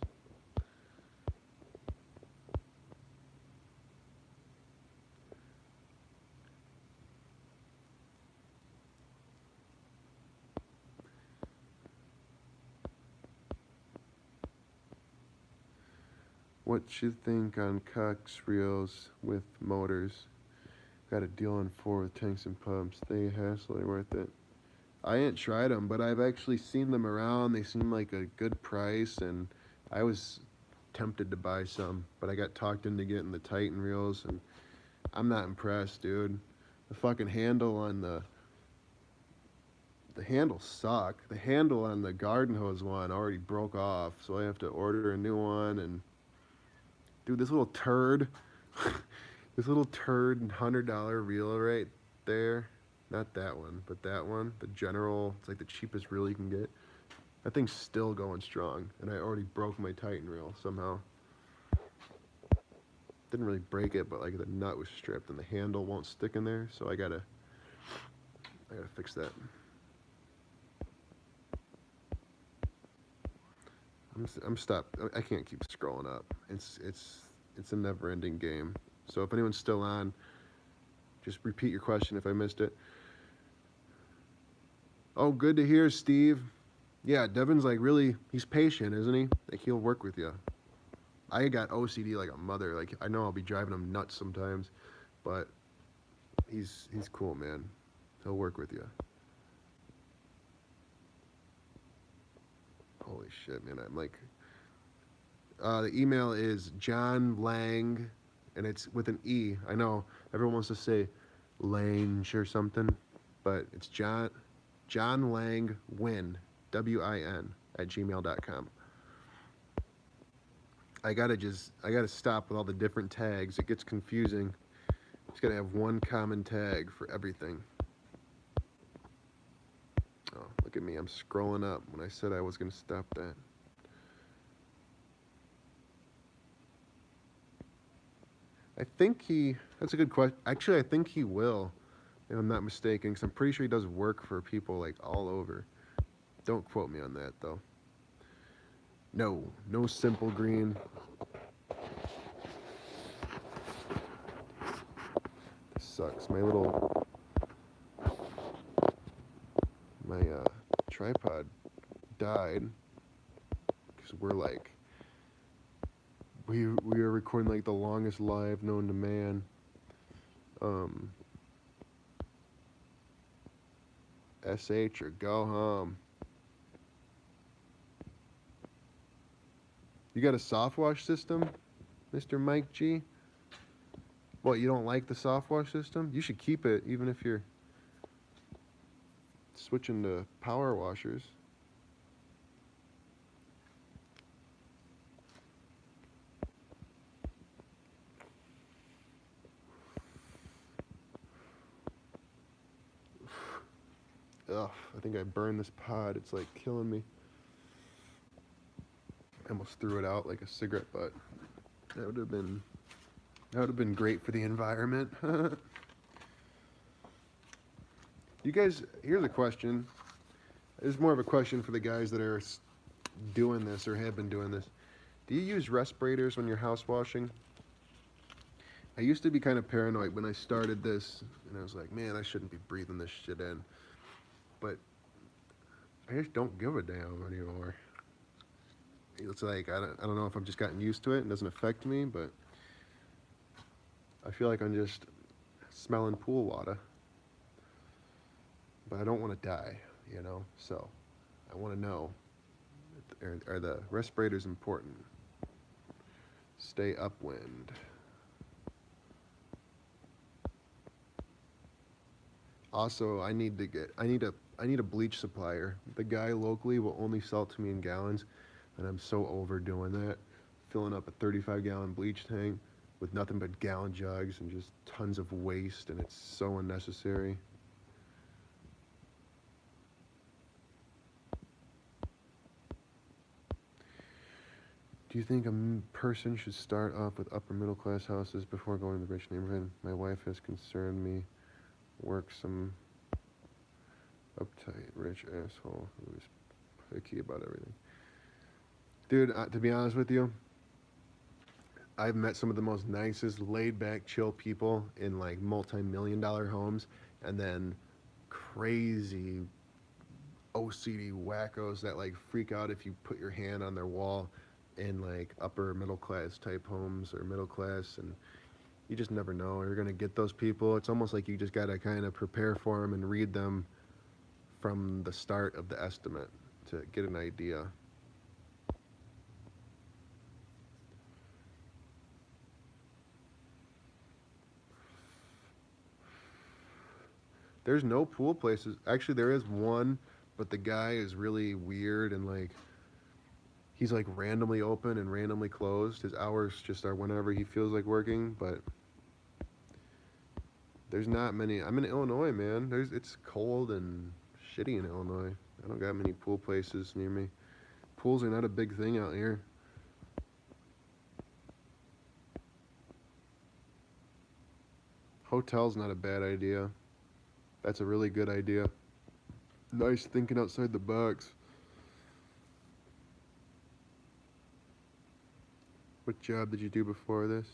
[SPEAKER 1] What you think on Cox reels with motors? Got a deal on 4 with tanks and pumps. They hassle, worth it. I ain't tried them, but I've actually seen them around. They seem like a good price, and I was tempted to buy some, but I got talked into getting the Titan reels, and I'm not impressed, dude. The fucking handle on the handles suck. The handle on the garden hose one already broke off, so I have to order a new one. And dude, this little turd, this little turd $100 reel right there. Not that one, but that one, the general. It's like the cheapest reel you can get. That thing's still going strong, and I already broke my Titan reel somehow. Didn't really break it, but like the nut was stripped and the handle won't stick in there, so I gotta fix that. I'm stopped. I can't keep scrolling up. It's a never-ending game. So if anyone's still on, just repeat your question if I missed it. Oh, good to hear, Steve. Yeah, Devin's like really, he's patient, isn't he? Like he'll work with you. I got OCD like a mother. Like I know I'll be driving him nuts sometimes, but he's cool, man. He'll work with you. Holy shit, man. I'm like, the email is John Lang, and it's with an E. I know everyone wants to say Lange or something, but it's John Lang Win, WIN, at gmail.com. I gotta stop with all the different tags. It gets confusing. Just gotta have one common tag for everything. Oh, look at me. I'm scrolling up when I said I was gonna stop that. I think that's a good question. Actually, I think he will, if I'm not mistaken, because I'm pretty sure he does work for people like all over. Don't quote me on that, though. No Simple Green. This sucks. My tripod died because we are recording like the longest live known to man. SH or go home. You got a soft wash system, Mr. Mike G? What, you don't like the soft wash system? You should keep it even if you're switching to power washers. Ugh, I think I burned this pod. It's like killing me. I almost threw it out like a cigarette butt. That would have been great for the environment. You guys, here's a question. It's more of a question for the guys that are doing this or have been doing this. Do you use respirators when you're house washing? I used to be kind of paranoid when I started this, and I was like, man, I shouldn't be breathing this shit in. But I just don't give a damn anymore. It's like I don't know if I've just gotten used to it and doesn't affect me, but I feel like I'm just smelling pool water. But I don't want to die, you know. So I want to know: are the respirators important? Stay upwind. Also, I need a bleach supplier. The guy locally will only sell it to me in gallons, and I'm so overdoing that. Filling up a 35-gallon bleach tank with nothing but gallon jugs and just tons of waste, and it's so unnecessary. Do you think a person should start off with upper middle class houses before going to the rich neighborhood? My wife has concerned me. Work some uptight rich asshole who is picky about everything. Dude, to be honest with you, I've met some of the most nicest, laid back, chill people in like multi-million dollar homes, and then crazy OCD wackos that like freak out if you put your hand on their wall in like upper middle class type homes or middle class, and you just never know. You're gonna get those people. It's almost like you just gotta kind of prepare for them and read them from the start of the estimate to get an idea. There's no pool places. Actually, there is one, but the guy is really weird and like he's like randomly open and randomly closed. His hours just are whenever he feels like working, but there's not many. I'm in Illinois, man. It's cold and shitty in Illinois. I don't got many pool places near me. Pools are not a big thing out here. Hotel's not a bad idea. That's a really good idea. Nice thinking outside the box. What job did you do before this?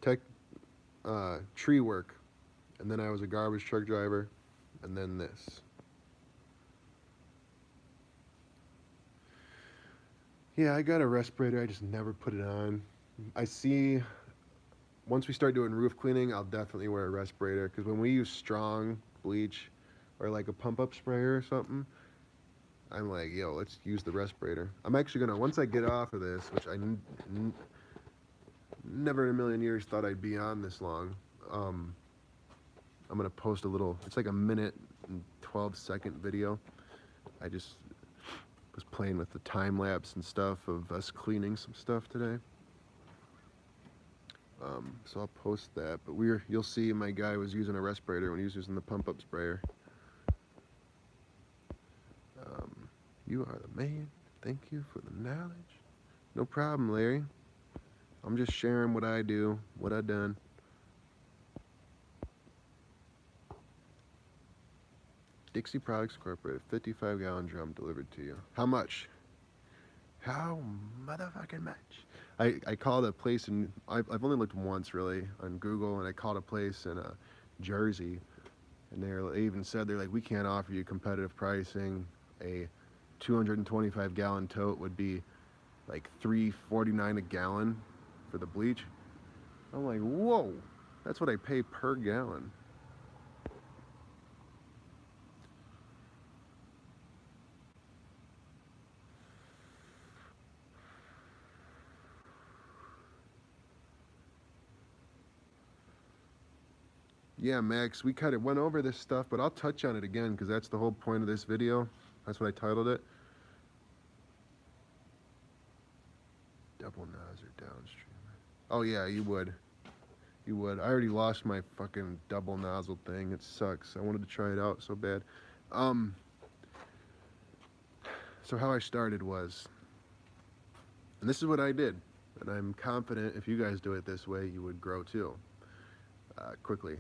[SPEAKER 1] Tech, tree work. And then I was a garbage truck driver. And then this. Yeah, I got a respirator. I just never put it on. I see, once we start doing roof cleaning, I'll definitely wear a respirator. Because when we use strong bleach or like a pump up sprayer or something, I'm like, yo, let's use the respirator. I'm actually gonna, once I get off of this, which I never in a million years thought I'd be on this long, I'm gonna post a little, it's like a minute and 12-second video. I just was playing with the time lapse and stuff of us cleaning some stuff today. So I'll post that, but you'll see my guy was using a respirator when he was using the pump up sprayer. You are the man. Thank you for the knowledge. No problem, Larry. I'm just sharing what I do, what I done. Dixie Products Incorporated, 55-gallon drum delivered to you. How much? How motherfucking much? I called a place in, I've only looked once really on Google, and I called a place in Jersey, and they even said, they're like, we can't offer you competitive pricing. A 225-gallon tote would be like $3.49 a gallon for the bleach. I'm like, whoa, that's what I pay per gallon. Yeah, Max, we kind of went over this stuff, but I'll touch on it again because that's the whole point of this video. That's what I titled it. Double nozzle downstream. Oh yeah, you would. You would. I already lost my fucking double nozzle thing. It sucks. I wanted to try it out so bad. So how I started was, and this is what I did, and I'm confident if you guys do it this way, you would grow too, quickly.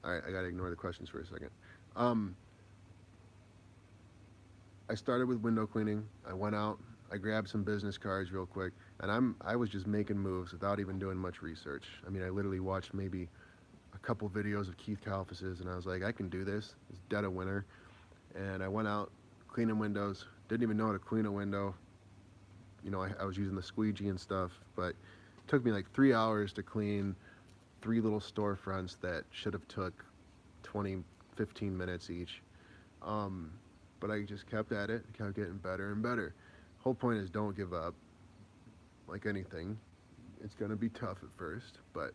[SPEAKER 1] All right, I gotta ignore the questions for a second. I started with window cleaning. I went out, I grabbed some business cards real quick, and I was just making moves without even doing much research. I mean, I literally watched maybe a couple videos of Keith Kalfas's, and I was like, I can do this. It's dead of winter, and I went out cleaning windows. Didn't even know how to clean a window. You know, I was using the squeegee and stuff, but it took me like 3 hours to clean 3 little storefronts that should have took 20, 15 minutes each. Um, but I just kept at it, kept getting better and better. Whole point is don't give up. Like anything, it's gonna be tough at first, but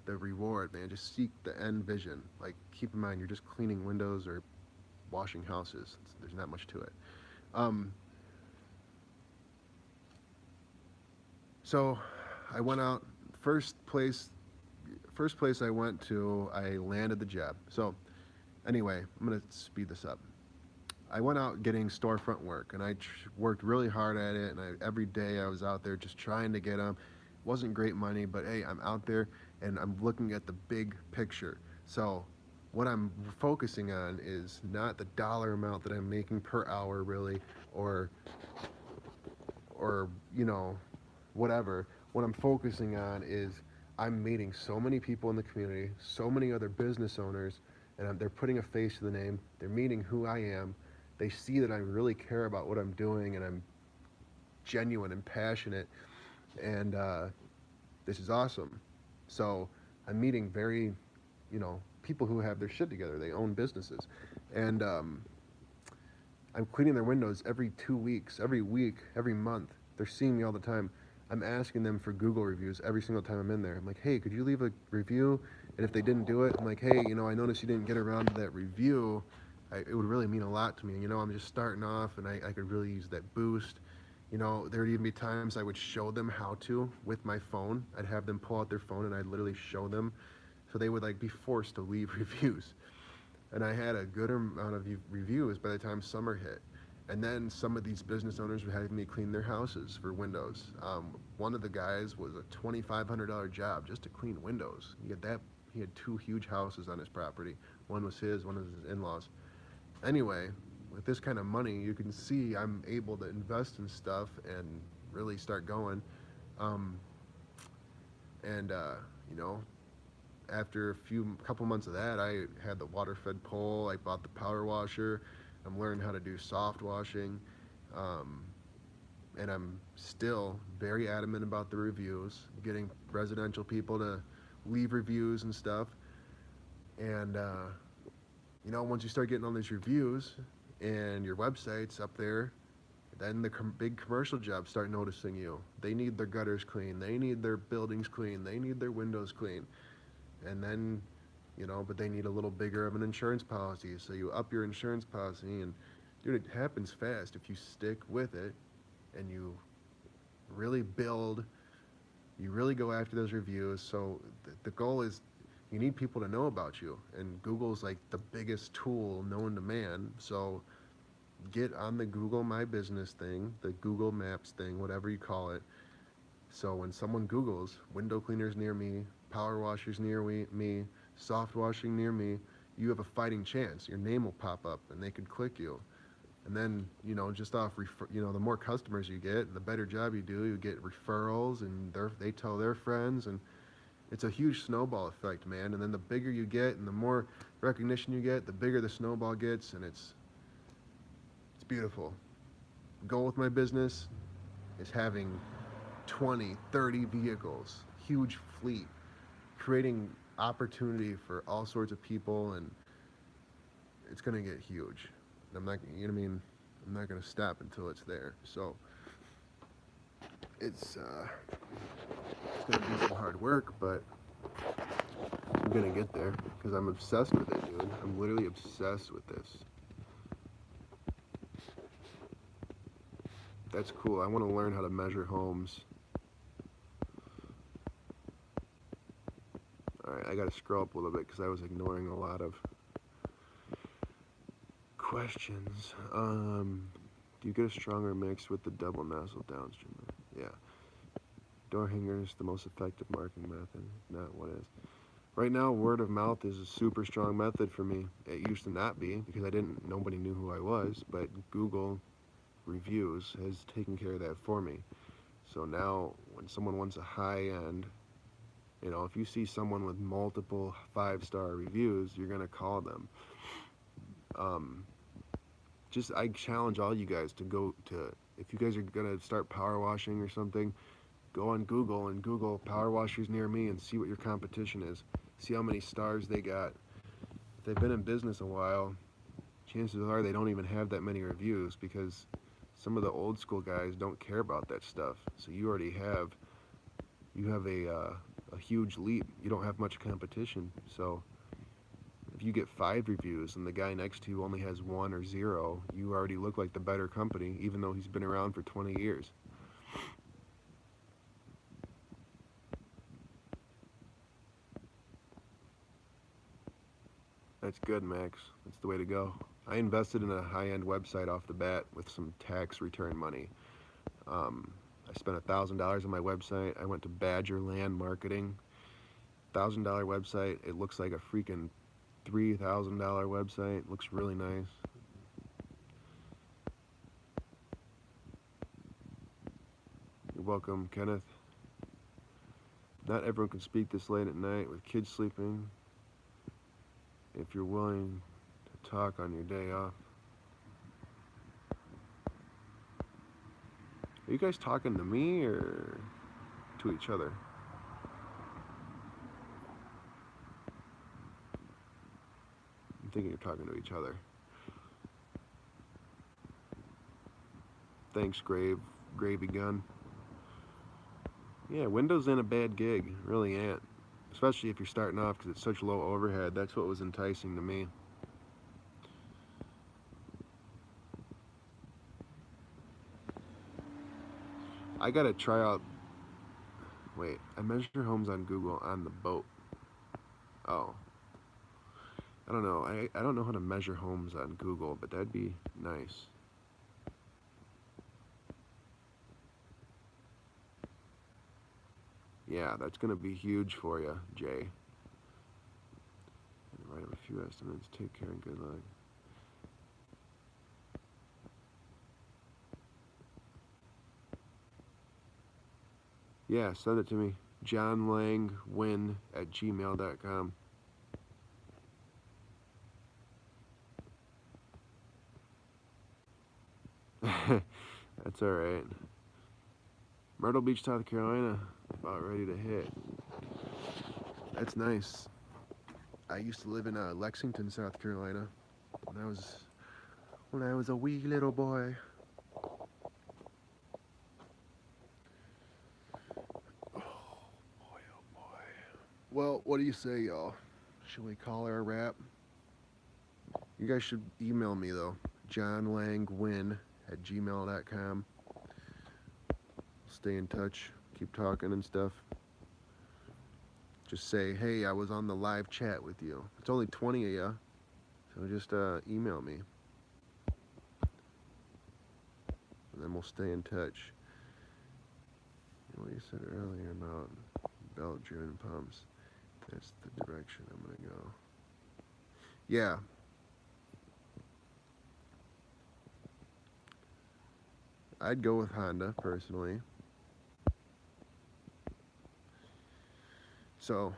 [SPEAKER 1] the reward, man, just seek the end vision. Like keep in mind, you're just cleaning windows or washing houses. There's not much to it. Um, so I went out. First place I went to, I landed the job. So anyway, I'm gonna speed this up. I went out getting storefront work, and I worked really hard at it. And every day I was out there just trying to get them. Wasn't great money, but hey, I'm out there and I'm looking at the big picture. So what I'm focusing on is not the dollar amount that I'm making per hour, really, or you know, whatever. What I'm focusing on is I'm meeting so many people in the community, so many other business owners, and they're putting a face to the name. They're meeting who I am. They see that I really care about what I'm doing, and I'm genuine and passionate, and this is awesome. So I'm meeting very, you know, people who have their shit together. They own businesses, and I'm cleaning their windows every 2 weeks, every week, every month. They're seeing me all the time. I'm asking them for Google reviews every single time I'm in there. I'm like, hey, could you leave a review? And if they didn't do it, I'm like, hey, you know, I noticed you didn't get around to that review. It would really mean a lot to me. You know, I'm just starting off, and I could really use that boost. You know, there would even be times I would show them how to with my phone. I'd have them pull out their phone, and I'd literally show them. So they would like be forced to leave reviews. And I had a good amount of reviews by the time summer hit. And then some of these business owners were having me clean their houses for windows. One of the guys was a $2,500 job just to clean windows. You get that? He had 2 huge houses on his property. One was his, one was his in-laws. Anyway, with this kind of money, you can see I'm able to invest in stuff and really start going. Um, and you know, after couple months of that, I had the water fed pole. I bought the power washer. I'm learning how to do soft washing, and I'm still very adamant about the reviews, getting residential people to leave reviews and stuff. And you know, once you start getting all these reviews and your website's up there, then the big commercial jobs start noticing you. They need their gutters clean. They need their buildings clean. They need their windows clean. And then, you know, but they need a little bigger of an insurance policy. So you up your insurance policy, and dude, it happens fast if you stick with it and you really build, you really go after those reviews. So the goal is you need people to know about you, and Google's like the biggest tool known to man. So get on the Google My Business thing, the Google Maps thing, whatever you call it. So when someone Googles window cleaners near me, power washers near me, soft washing near me, you have a fighting chance. Your name will pop up, and they could click you. And then, you know, just off, you know, the more customers you get, the better job you do, you get referrals, and they tell their friends, and it's a huge snowball effect, man. And then the bigger you get, and the more recognition you get, the bigger the snowball gets, and it's beautiful. The goal with my business is having 20, 30 vehicles, huge fleet, creating opportunity for all sorts of people, and it's going to get huge. And I'm not, you know what I mean? I'm not going to stop until it's there. So it's going to be some hard work, but I'm going to get there because I'm obsessed with it, dude. I'm literally obsessed with this. That's cool. I want to learn how to measure homes. Alright, I gotta scroll up a little bit because I was ignoring a lot of questions. Do you get a stronger mix with the double nozzle downstream? Yeah. Door hanger is the most effective marking method. Not what is. Right now, word of mouth is a super strong method for me. It used to not be because nobody knew who I was, but Google reviews has taken care of that for me. So now when someone wants a high end, if you see someone with multiple 5-star reviews, you're going to call them. I challenge all you guys to go to, if you guys are going to start power washing or something, go on Google and Google power washers near me and see what your competition is. See how many stars they got. If they've been in business a while, chances are they don't even have that many reviews because some of the old school guys don't care about that stuff. So you have a huge lead. You don't have much competition. So if you get 5 reviews and the guy next to you only has 1 or 0, you already look like the better company, even though he's been around for 20 years. That's good, Max. That's the way to go. I invested in a high-end website off the bat with some tax return money. I spent $1,000 on my website. I went to Badger Land Marketing. $1,000 website. It looks like a freaking $3,000 website. It looks really nice. You're welcome, Kenneth. Not everyone can speak this late at night with kids sleeping. If you're willing to talk on your day off. Are you guys talking to me or to each other? I'm thinking you're talking to each other. Thanks, Gravy Gun. Yeah, Windows ain't a bad gig, really ain't. Especially if you're starting off because it's such low overhead. That's what was enticing to me. I gotta try out. Wait, I measure homes on Google on the boat. Oh. I don't know. I don't know how to measure homes on Google, but that'd be nice. Yeah, that's gonna be huge for you, Jay. Write up a few estimates. Take care and good luck. Yeah, send it to me. johnlangwin@gmail.com. That's alright. Myrtle Beach, South Carolina. About ready to hit. That's nice. I used to live in Lexington, South Carolina when I was a wee little boy. Oh boy, oh boy. Well, what do you say, y'all? Should we call her a wrap? You guys should email me though. johnlangwin@gmail.com. Stay in touch. Keep talking and stuff. Just say, hey, I was on the live chat with you. It's only 20 of you, so just email me. And then we'll stay in touch. What you said earlier about belt-driven pumps, that's the direction I'm going to go. Yeah. I'd go with Honda, personally. So,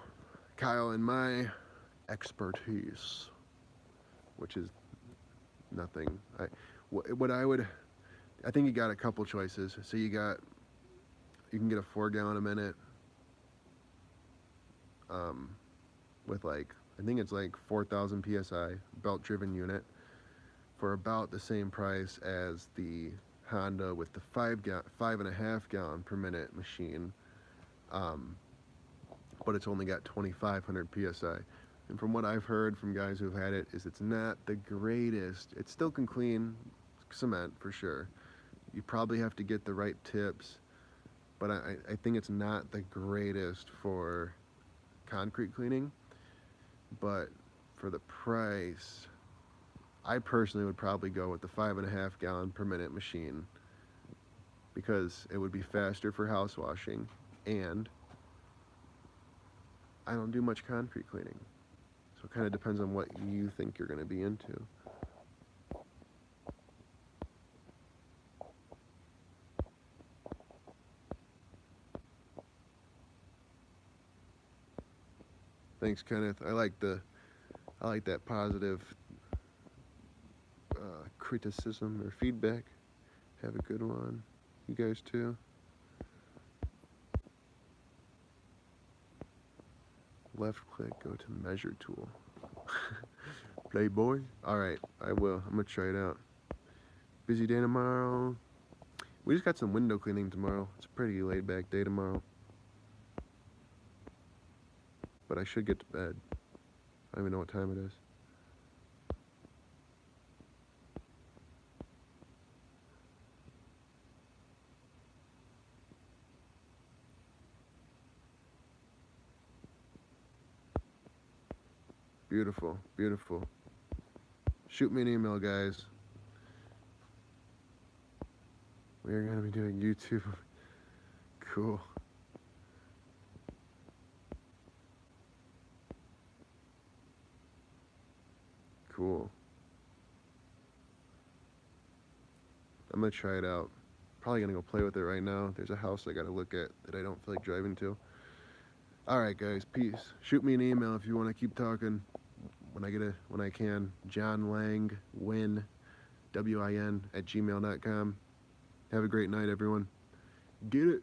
[SPEAKER 1] Kyle, in my expertise, which is nothing, I think you got a couple choices. So you can get a 4 gallon a minute with I think it's 4,000 psi belt driven unit for about the same price as the Honda with the 5.5 gallon per minute machine, but it's only got 2,500 psi. And from what I've heard from guys who've had it, is it's not the greatest. It still can clean cement for sure. You probably have to get the right tips, but I think it's not the greatest for concrete cleaning. But for the price, I personally would probably go with the 5.5 gallon per minute machine because it would be faster for house washing, and I don't do much concrete cleaning. So it kind of depends on what you think you're going to be into. Thanks, Kenneth. I like that positive criticism or feedback. Have a good one. You guys too. Left click, go to measure tool. Playboy. All right, I will. I'm gonna try it out. Busy day tomorrow. We just got some window cleaning tomorrow. It's a pretty laid back day tomorrow. But I should get to bed. I don't even know what time it is. Beautiful, beautiful. Shoot me an email, guys. We are going to be doing YouTube. Cool. Cool. I'm going to try it out. Probably going to go play with it right now. There's a house I got to look at that I don't feel like driving to. All right, guys. Peace. Shoot me an email if you want to keep talking. When I can. John Lang Win, WIN @gmail.com. Have a great night, everyone. Get it.